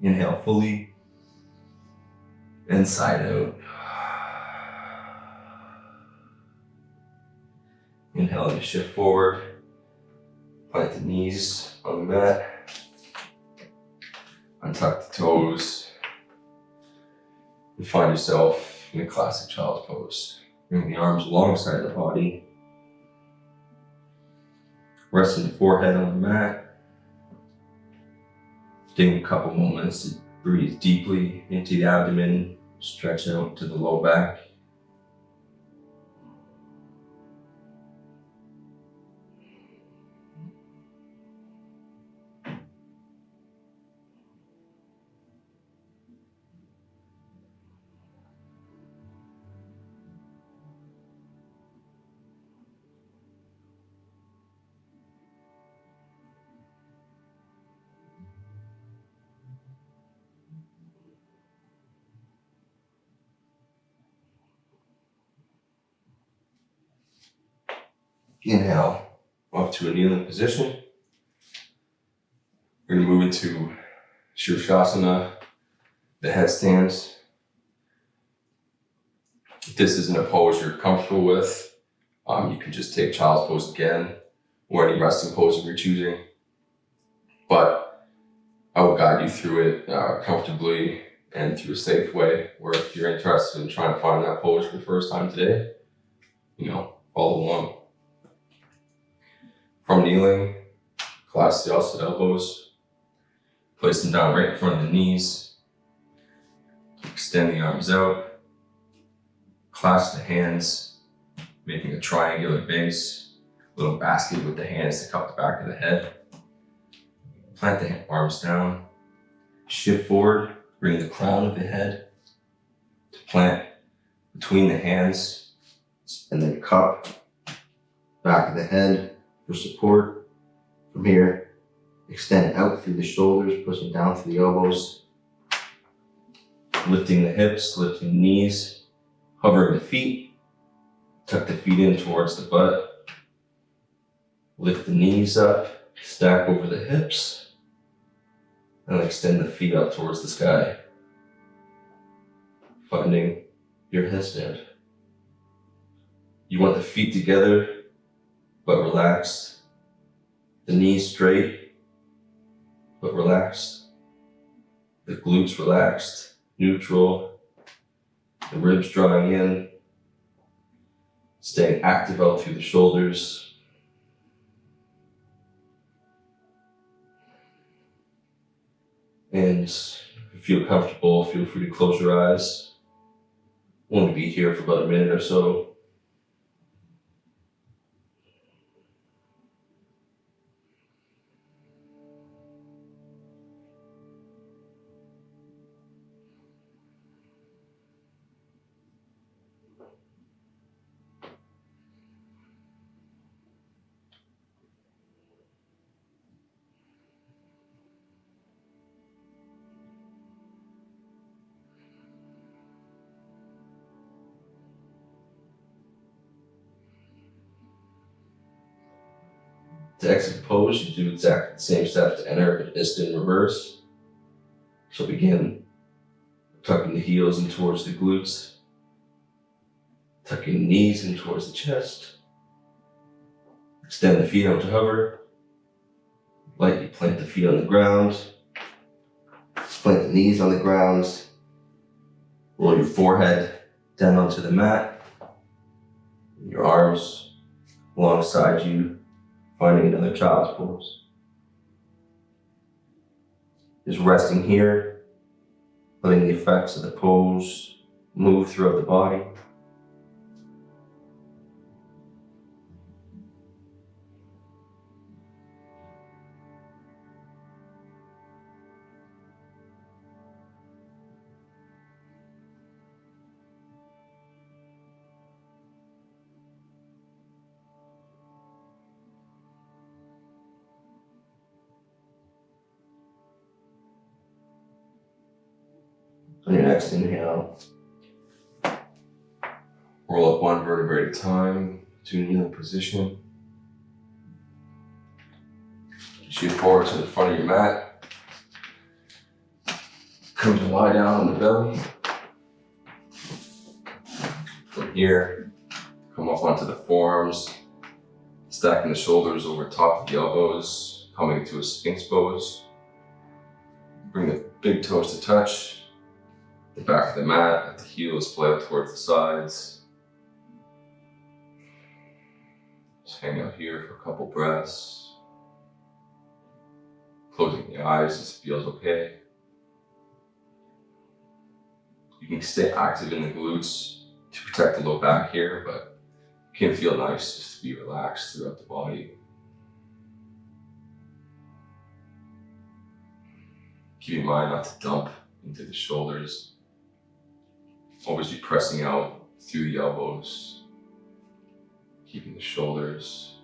Inhale fully, and side out. Inhale to shift forward. Plant the knees on the mat. Untuck the toes. And find yourself in a classic child's pose. Bring the arms alongside the body. Resting the forehead on the mat. Taking a couple moments to breathe deeply into the abdomen. Stretch out to the low back. Inhale up to a kneeling position. We're going to move into sirsasana, the headstands. If this isn't a pose you're comfortable with, you can just take child's pose again, or any resting pose if you're choosing. But I will guide you through it comfortably and through a safe way, where if you're interested in trying to find that pose for the first time today, follow along. From kneeling, clasp the opposite elbows, place them down right in front of the knees, extend the arms out, clasp the hands, making a triangular base, little basket with the hands to cup the back of the head. Plant the arms down, shift forward, bring the crown of the head to plant between the hands, and then cup back of the head for support. From here, extend it out through the shoulders, pushing down through the elbows, lifting the hips, lifting the knees, hovering the feet, tuck the feet in towards the butt, lift the knees up, stack over the hips, and extend the feet up towards the sky, finding your headstand. You want the feet together, but relaxed. The knees straight, but relaxed. The glutes relaxed, neutral. The ribs drawing in. Staying active out through the shoulders. And if you feel comfortable, feel free to close your eyes. We'll be here for about a minute or so. To exit the pose, you do exactly the same steps to enter, but just in reverse. So begin tucking the heels in towards the glutes, tucking the knees in towards the chest. Extend the feet out to hover. Lightly plant the feet on the ground. Plant the knees on the ground. Roll your forehead down onto the mat. Your arms alongside you, finding another child's pose. Just resting here, letting the effects of the pose move throughout the body. On your next inhale, roll up one vertebrae at a time to kneeling position. Shift forward to the front of your mat. Come to lie down on the belly. From here, come up onto the forearms, stacking the shoulders over top of the elbows, coming to a sphinx pose. Bring the big toes to touch, the back of the mat, let the heels play out towards the sides. Just hang out here for a couple breaths. Closing the eyes, this feels okay. You can stay active in the glutes to protect the low back here, but it can feel nice just to be relaxed throughout the body. Keep in mind not to dump into the shoulders. Always be pressing out through the elbows, keeping the shoulders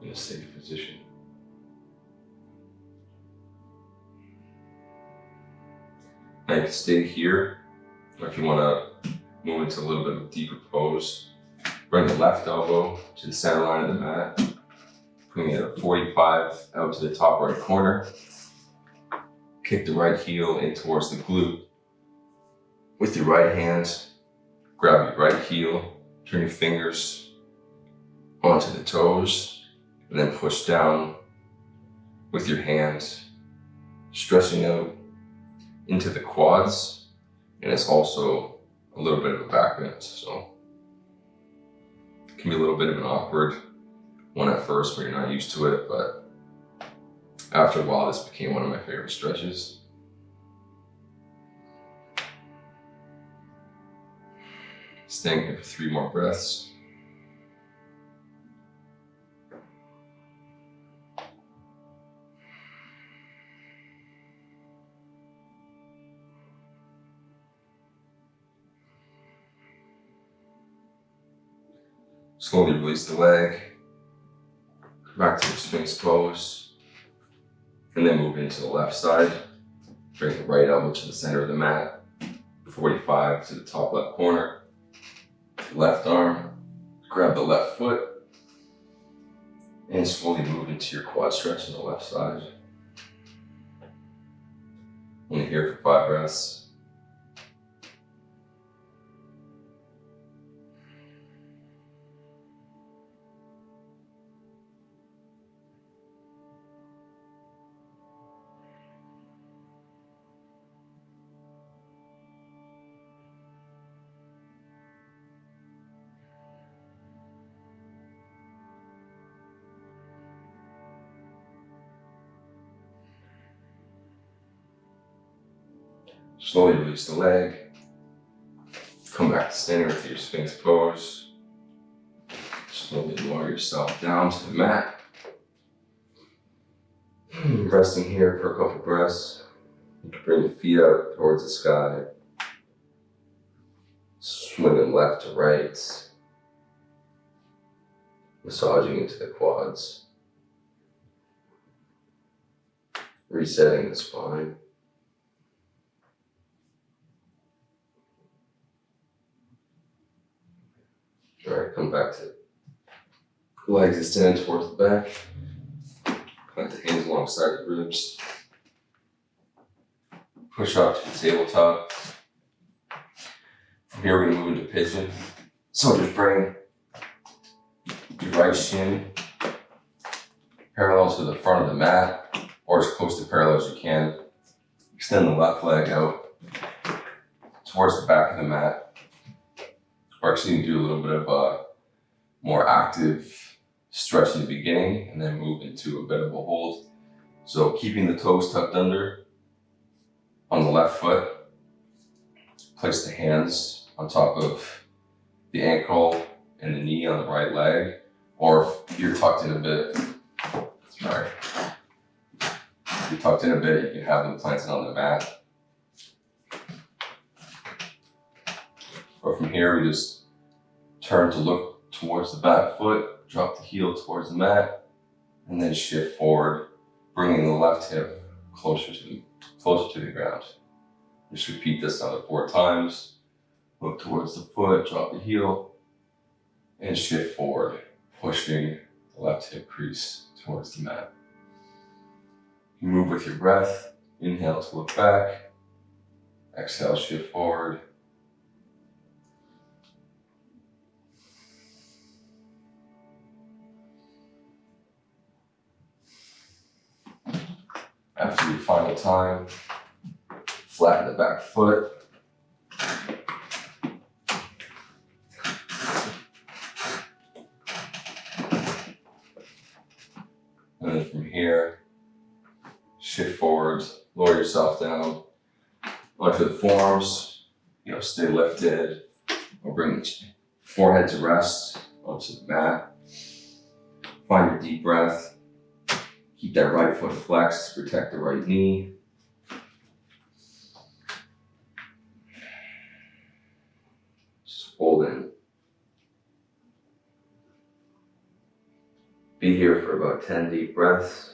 in a safe position. Now you can stay here, or if you want to move into a little bit of a deeper pose, bring the left elbow to the center line of the mat, bringing it at 45 out to the top right corner. Kick the right heel in towards the glute. With your right hand, grab your right heel, turn your fingers onto the toes, and then push down with your hands, stretching out into the quads, and it's also a little bit of a back bend, so it can be a little bit of an awkward one at first when you're not used to it, but after a while this became one of my favorite stretches. Staying here for 3 more breaths. Slowly release the leg, back to your sphinx pose, and then move into the left side. Bring the right elbow to the center of the mat, 45 to the top left corner. Left arm, grab the left foot, and slowly move into your quad stretch on the left side. Only here for 5 breaths. Slowly release the leg. Come back to standing with your sphinx pose. Slowly lower yourself down to the mat. Resting here for a couple breaths. You can bring the feet out towards the sky. Swing them left to right. Massaging into the quads. Resetting the spine. Alright, come back to legs extended towards the back. Plant the hands alongside the ribs. Push up to the tabletop. From here we're going to move into pigeon. So just bring your right shin parallel to the front of the mat, or as close to parallel as you can. Extend the left leg out towards the back of the mat. We're actually going to do a little bit of a more active stretch in the beginning and then move into a bit of a hold. So keeping the toes tucked under on the left foot, place the hands on top of the ankle and the knee on the right leg, or if you're tucked in a bit, if you're tucked in a bit, you can have them planted on the mat. But from here, we just turn to look towards the back foot, drop the heel towards the mat, and then shift forward, bringing the left hip closer to the ground. Just repeat this another 4 times. Look towards the foot, drop the heel, and shift forward, pushing the left hip crease towards the mat. You move with your breath. Inhale to look back. Exhale, shift forward. After your final time, flatten the back foot. And then from here, shift forwards, lower yourself down onto the forearms, stay lifted, or bring the forehead to rest onto the mat. Find your deep breath. Keep that right foot flexed, protect the right knee. Just hold in. Be here for about 10 deep breaths.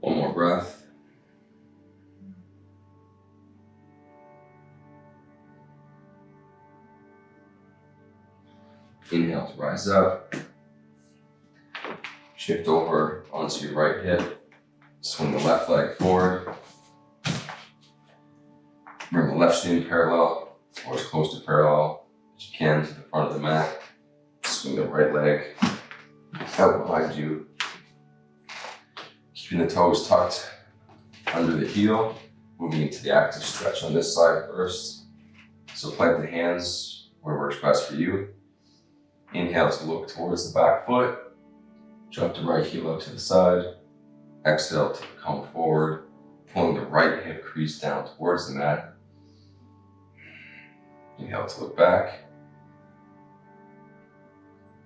One more breath. Inhale to rise up. Shift over onto your right hip. Swing the left leg forward. Bring the left shin parallel, or as close to parallel as you can to the front of the mat. Swing the right leg out behind you. Keeping the toes tucked under the heel, moving into the active stretch on this side first. So plant the hands where works best for you. Inhale to look towards the back foot. Drop the right heel out to the side. Exhale to come forward, pulling the right hip crease down towards the mat. Inhale to look back.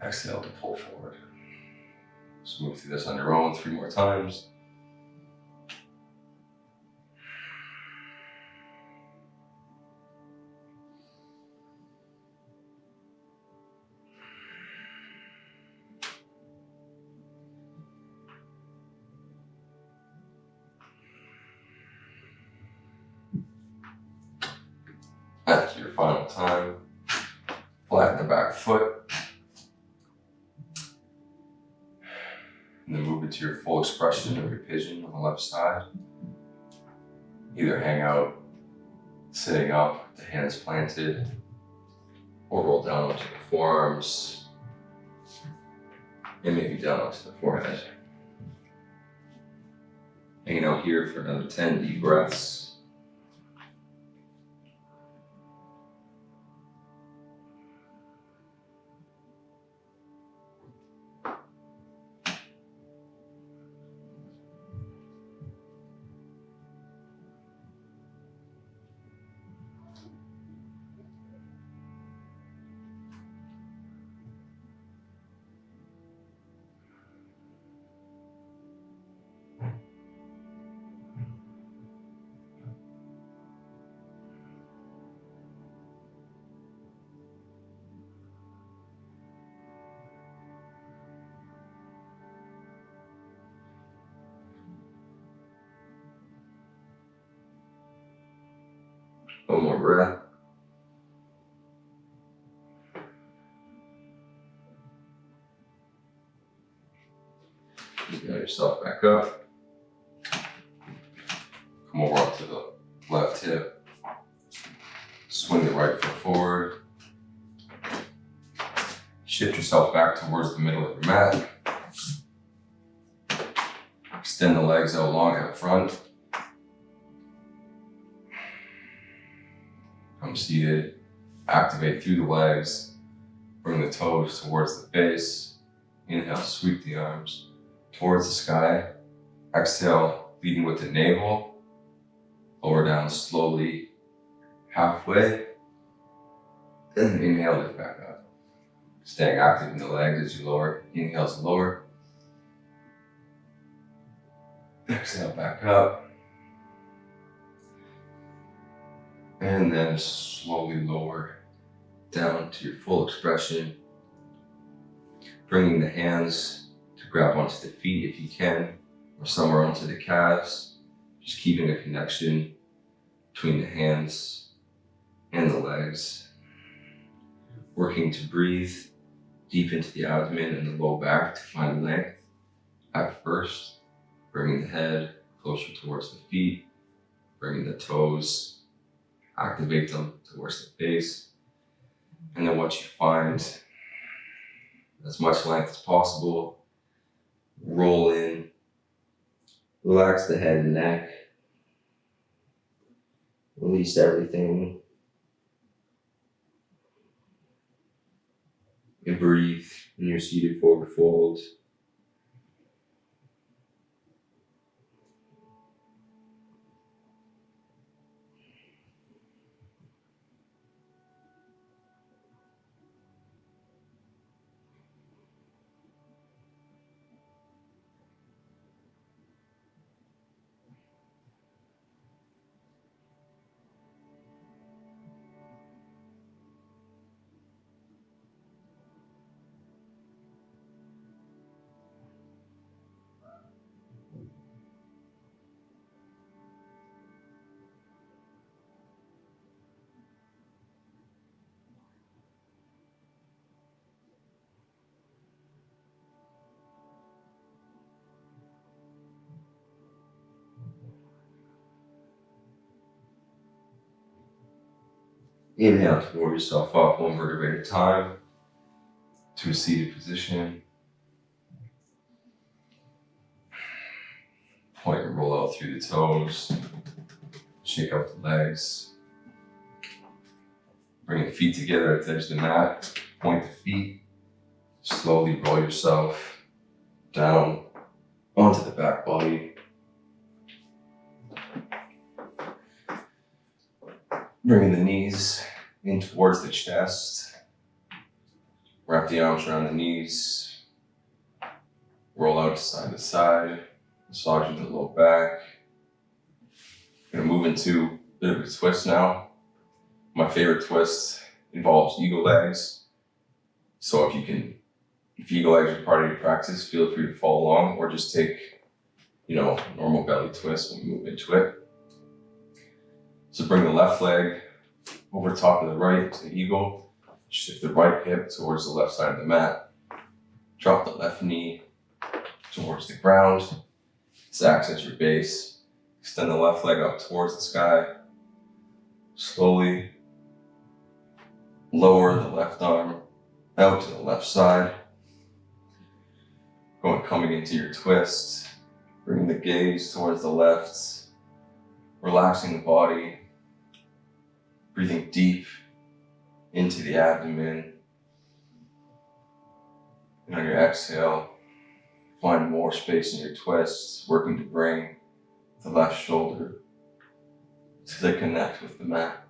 Exhale to pull forward. Just move through this on your own 3 more times. After your final time, flatten the back foot. And then move into your full expression of your pigeon on the left side. Either hang out, sitting up, the hands planted, or roll down onto the forearms, and maybe down onto the forehead. Hanging out here for another 10 deep breaths. One more breath. Get yourself back up. Come over onto the left hip. Swing the right foot forward. Shift yourself back towards the middle of your mat. Extend the legs out long out front. Come seated. Activate through the legs. Bring the toes towards the face. Inhale, sweep the arms towards the sky. Exhale, leading with the navel. Lower down slowly, halfway. And then inhale, lift back up. Staying active in the legs as you lower. Inhale to lower. Exhale back up. And then slowly lower down to your full expression. Bringing the hands to grab onto the feet if you can, or somewhere onto the calves. Just keeping a connection between the hands and the legs. Working to breathe deep into the abdomen and the low back to find length at first. Bringing the head closer towards the feet. Bringing the toes, activate them towards the face. And then once you find as much length as possible, roll in, relax the head and neck, release everything, and breathe in your seated forward fold. Inhale to roll yourself up one vertebrae at a time to a seated position. Point and roll out through the toes. Shake out the legs. Bring the feet together at the edge of the mat. Point the feet. Slowly roll yourself down onto the back body. Bringing the knees in towards the chest. Wrap the arms around the knees. Roll out side to side. Massaging the low back. Gonna move into a bit of a twist now. My favorite twist involves eagle legs. So if eagle legs are part of your practice, feel free to follow along or just take, normal belly twist when we move into it. So bring the left leg over top of the right to eagle. Shift the right hip towards the left side of the mat. Drop the left knee towards the ground. This acts as your base. Extend the left leg up towards the sky. Slowly lower the left arm out to the left side. Coming into your twist. Bring the gaze towards the left. Relaxing the body. Breathing deep into the abdomen. And on your exhale, find more space in your twist, working to bring the left shoulder to the connect with the mat.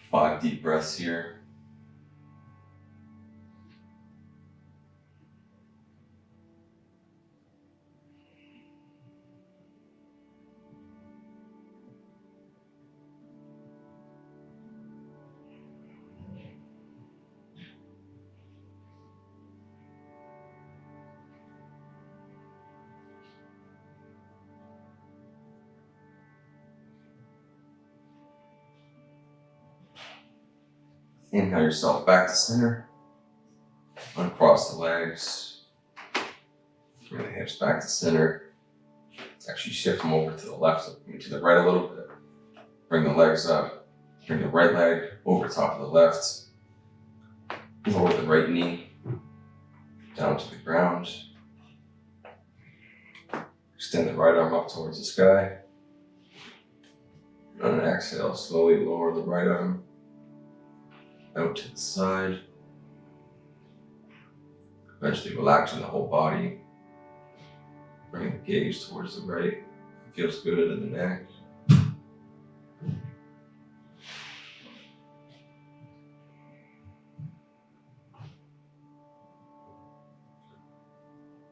5 deep breaths here. Inhale yourself back to center. Uncross the legs. Bring the hips back to center. Let's actually shift them over to the left, to the right a little bit. Bring the legs up. Bring the right leg over top of the left. Lower the right knee. down to the ground. Extend the right arm up towards the sky. On an exhale, slowly lower the right arm out to the side. Eventually relaxing the whole body. Bring the gaze towards the right. Feels good in the neck.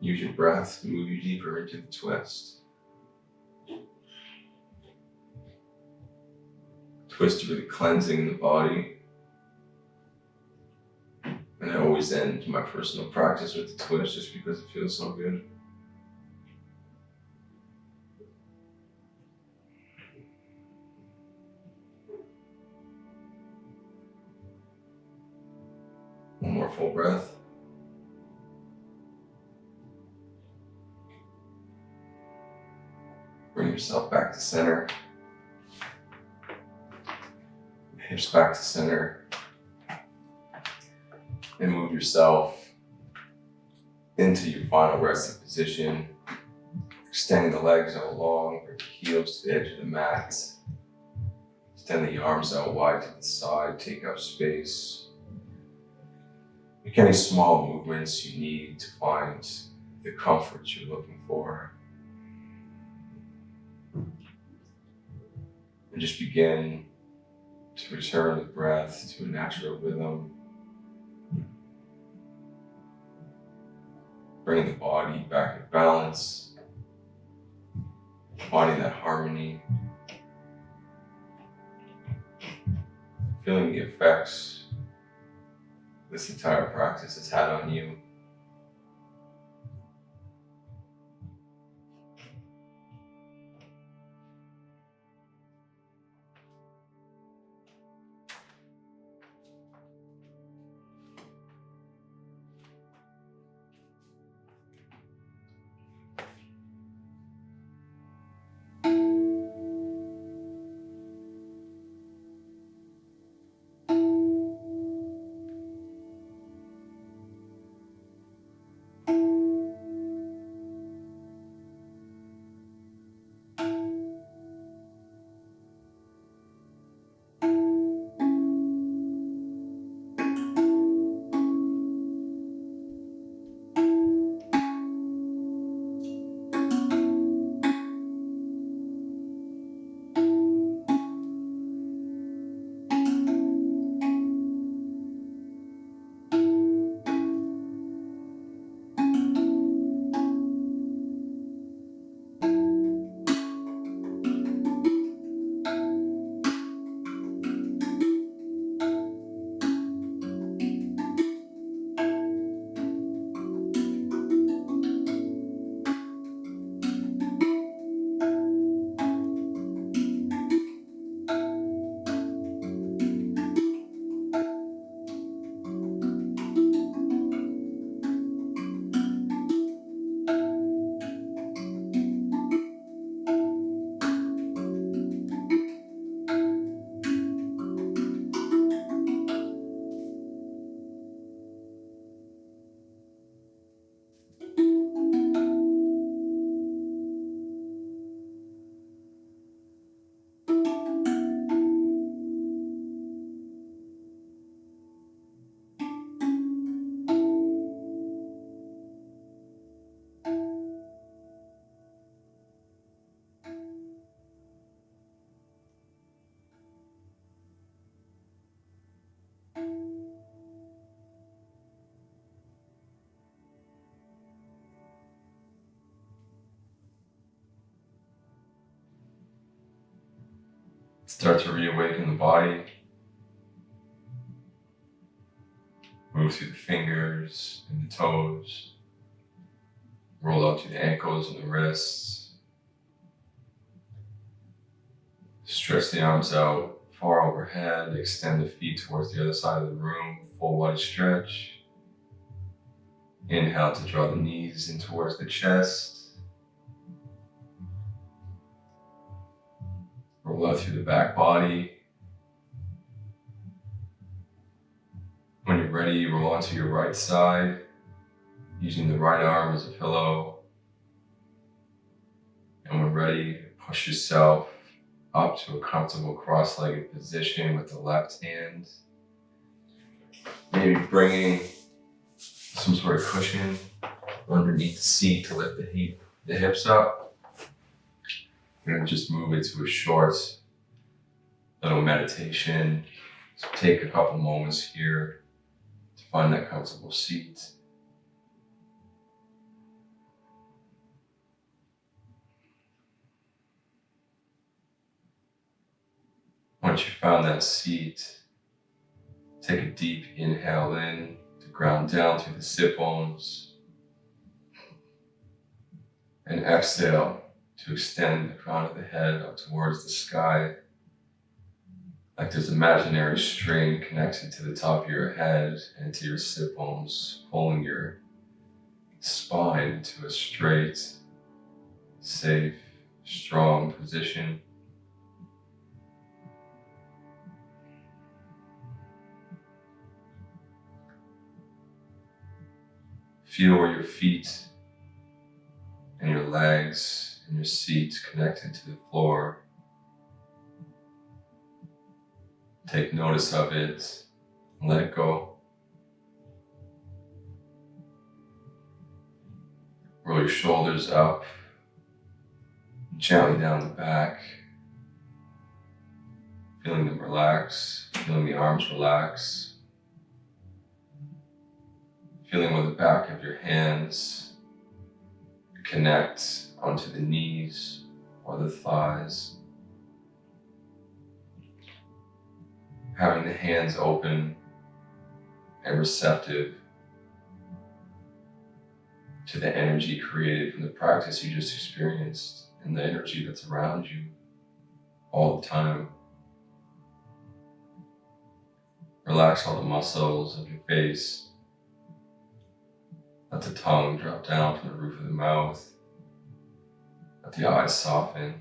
Use your breath to move you deeper into the twist. Twist really cleansing the body. And I always end my personal practice with the twist just because it feels so good. One more full breath. Bring yourself back to center. Hips back to center. And move yourself into your final resting position. Extending the legs out long, bring the heels to the edge of the mat. Extend the arms out wide to the side, take up space. Make any small movements you need to find the comfort you're looking for. And just begin to return the breath to a natural rhythm. Bring the body back in balance. Finding that harmony. Feeling the effects this entire practice has had on you. Start to reawaken the body. Move through the fingers and the toes. Roll out to the ankles and the wrists. Stretch the arms out far overhead. Extend the feet towards the other side of the room. Full body stretch. Inhale to draw the knees in towards the chest. Roll out through the back body. When you're ready, roll onto your right side. using the right arm as a pillow. And when ready, push yourself up to a comfortable cross-legged position with the left hand. Maybe bringing some sort of cushion underneath the seat to lift the hips up. We're going to just move it to a short little meditation. So take a couple moments here to find that comfortable seat. Once you found that seat, take a deep inhale in to ground down through the sit bones. And exhale to extend the crown of the head up towards the sky, like there's an imaginary string connected to the top of your head and to your sit bones, pulling your spine into a straight, safe, strong position. Feel where your feet and your legs and your seat connected to the floor. Take notice of it and let it go. Roll your shoulders up, gently down the back, feeling them relax, feeling the arms relax, feeling where the back of your hands connect onto the knees or the thighs. Having the hands open and receptive to the energy created from the practice you just experienced and the energy that's around you all the time. Relax all the muscles of your face. Let the tongue drop down from the roof of the mouth. Let the eyes soften.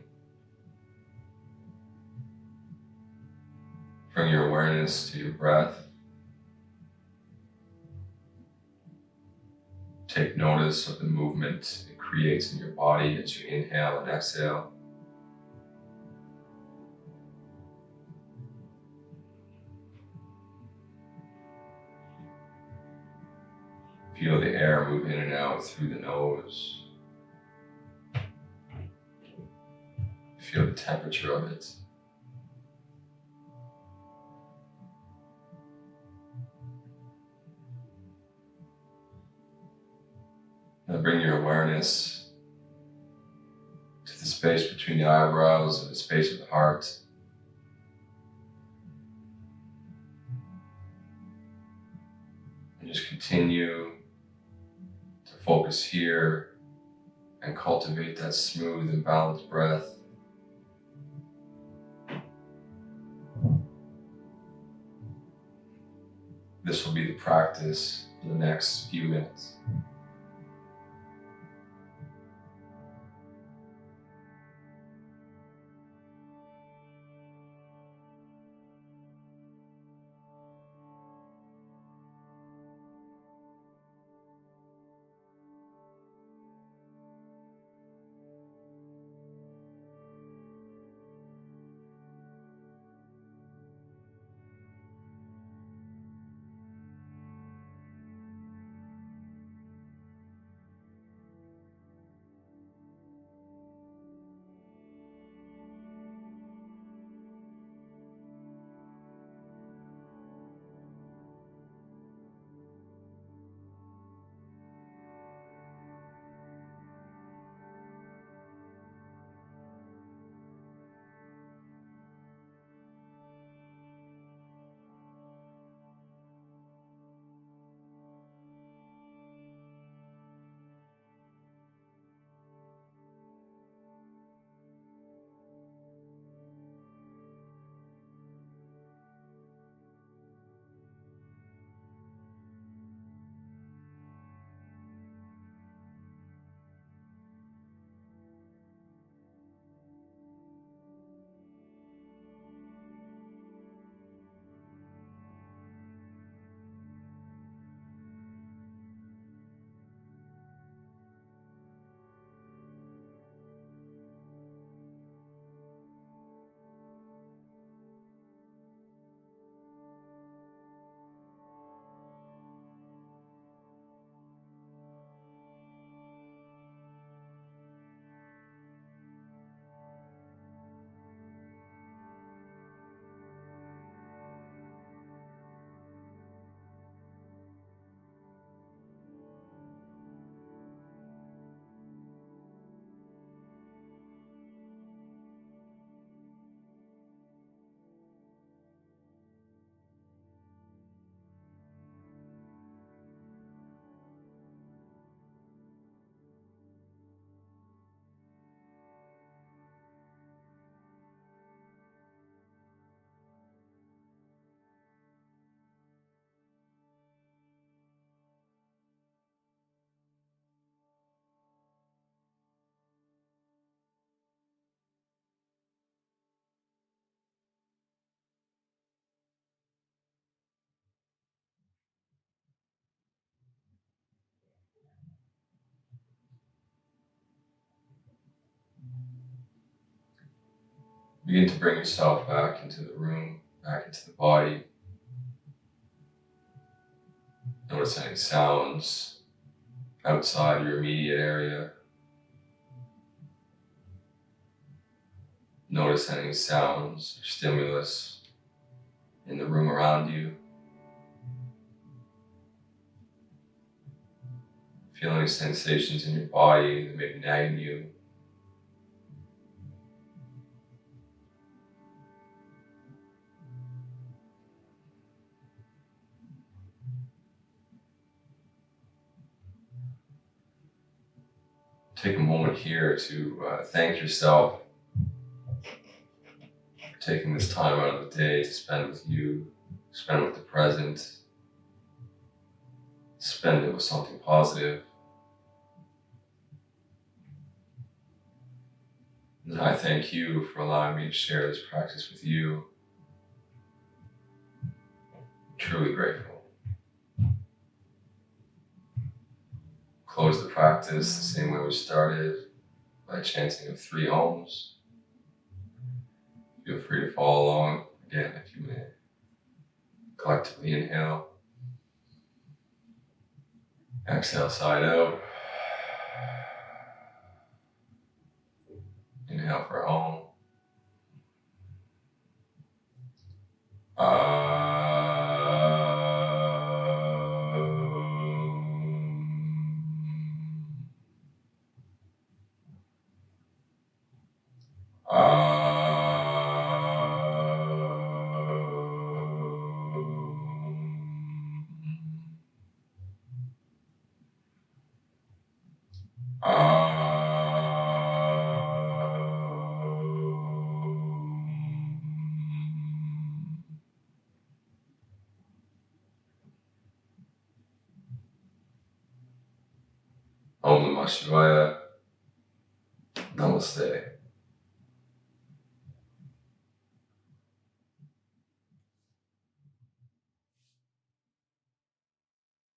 Bring your awareness to your breath. Take notice of the movement it creates in your body as you inhale and exhale. Feel the air move in and out through the nose. Feel the temperature of it. Now bring your awareness to the space between the eyebrows and the space of the heart. And just continue to focus here and cultivate that smooth and balanced breath. This will be the practice for the next few minutes. Begin to bring yourself back into the room, back into the body. Notice any sounds outside your immediate area. Notice any sounds or stimulus in the room around you. Feel any sensations in your body that may be nagging you. Take a moment here to thank yourself for taking this time out of the day to spend with you, spend with the present, spend it with something positive. And I thank you for allowing me to share this practice with you. I'm truly grateful. Close the practice the same way we started, by chanting of 3 Oms. Feel free to follow along. Again, if you may. Collectively inhale. Exhale, side out. Inhale for Om. Om Namah Shivaya. Namaste.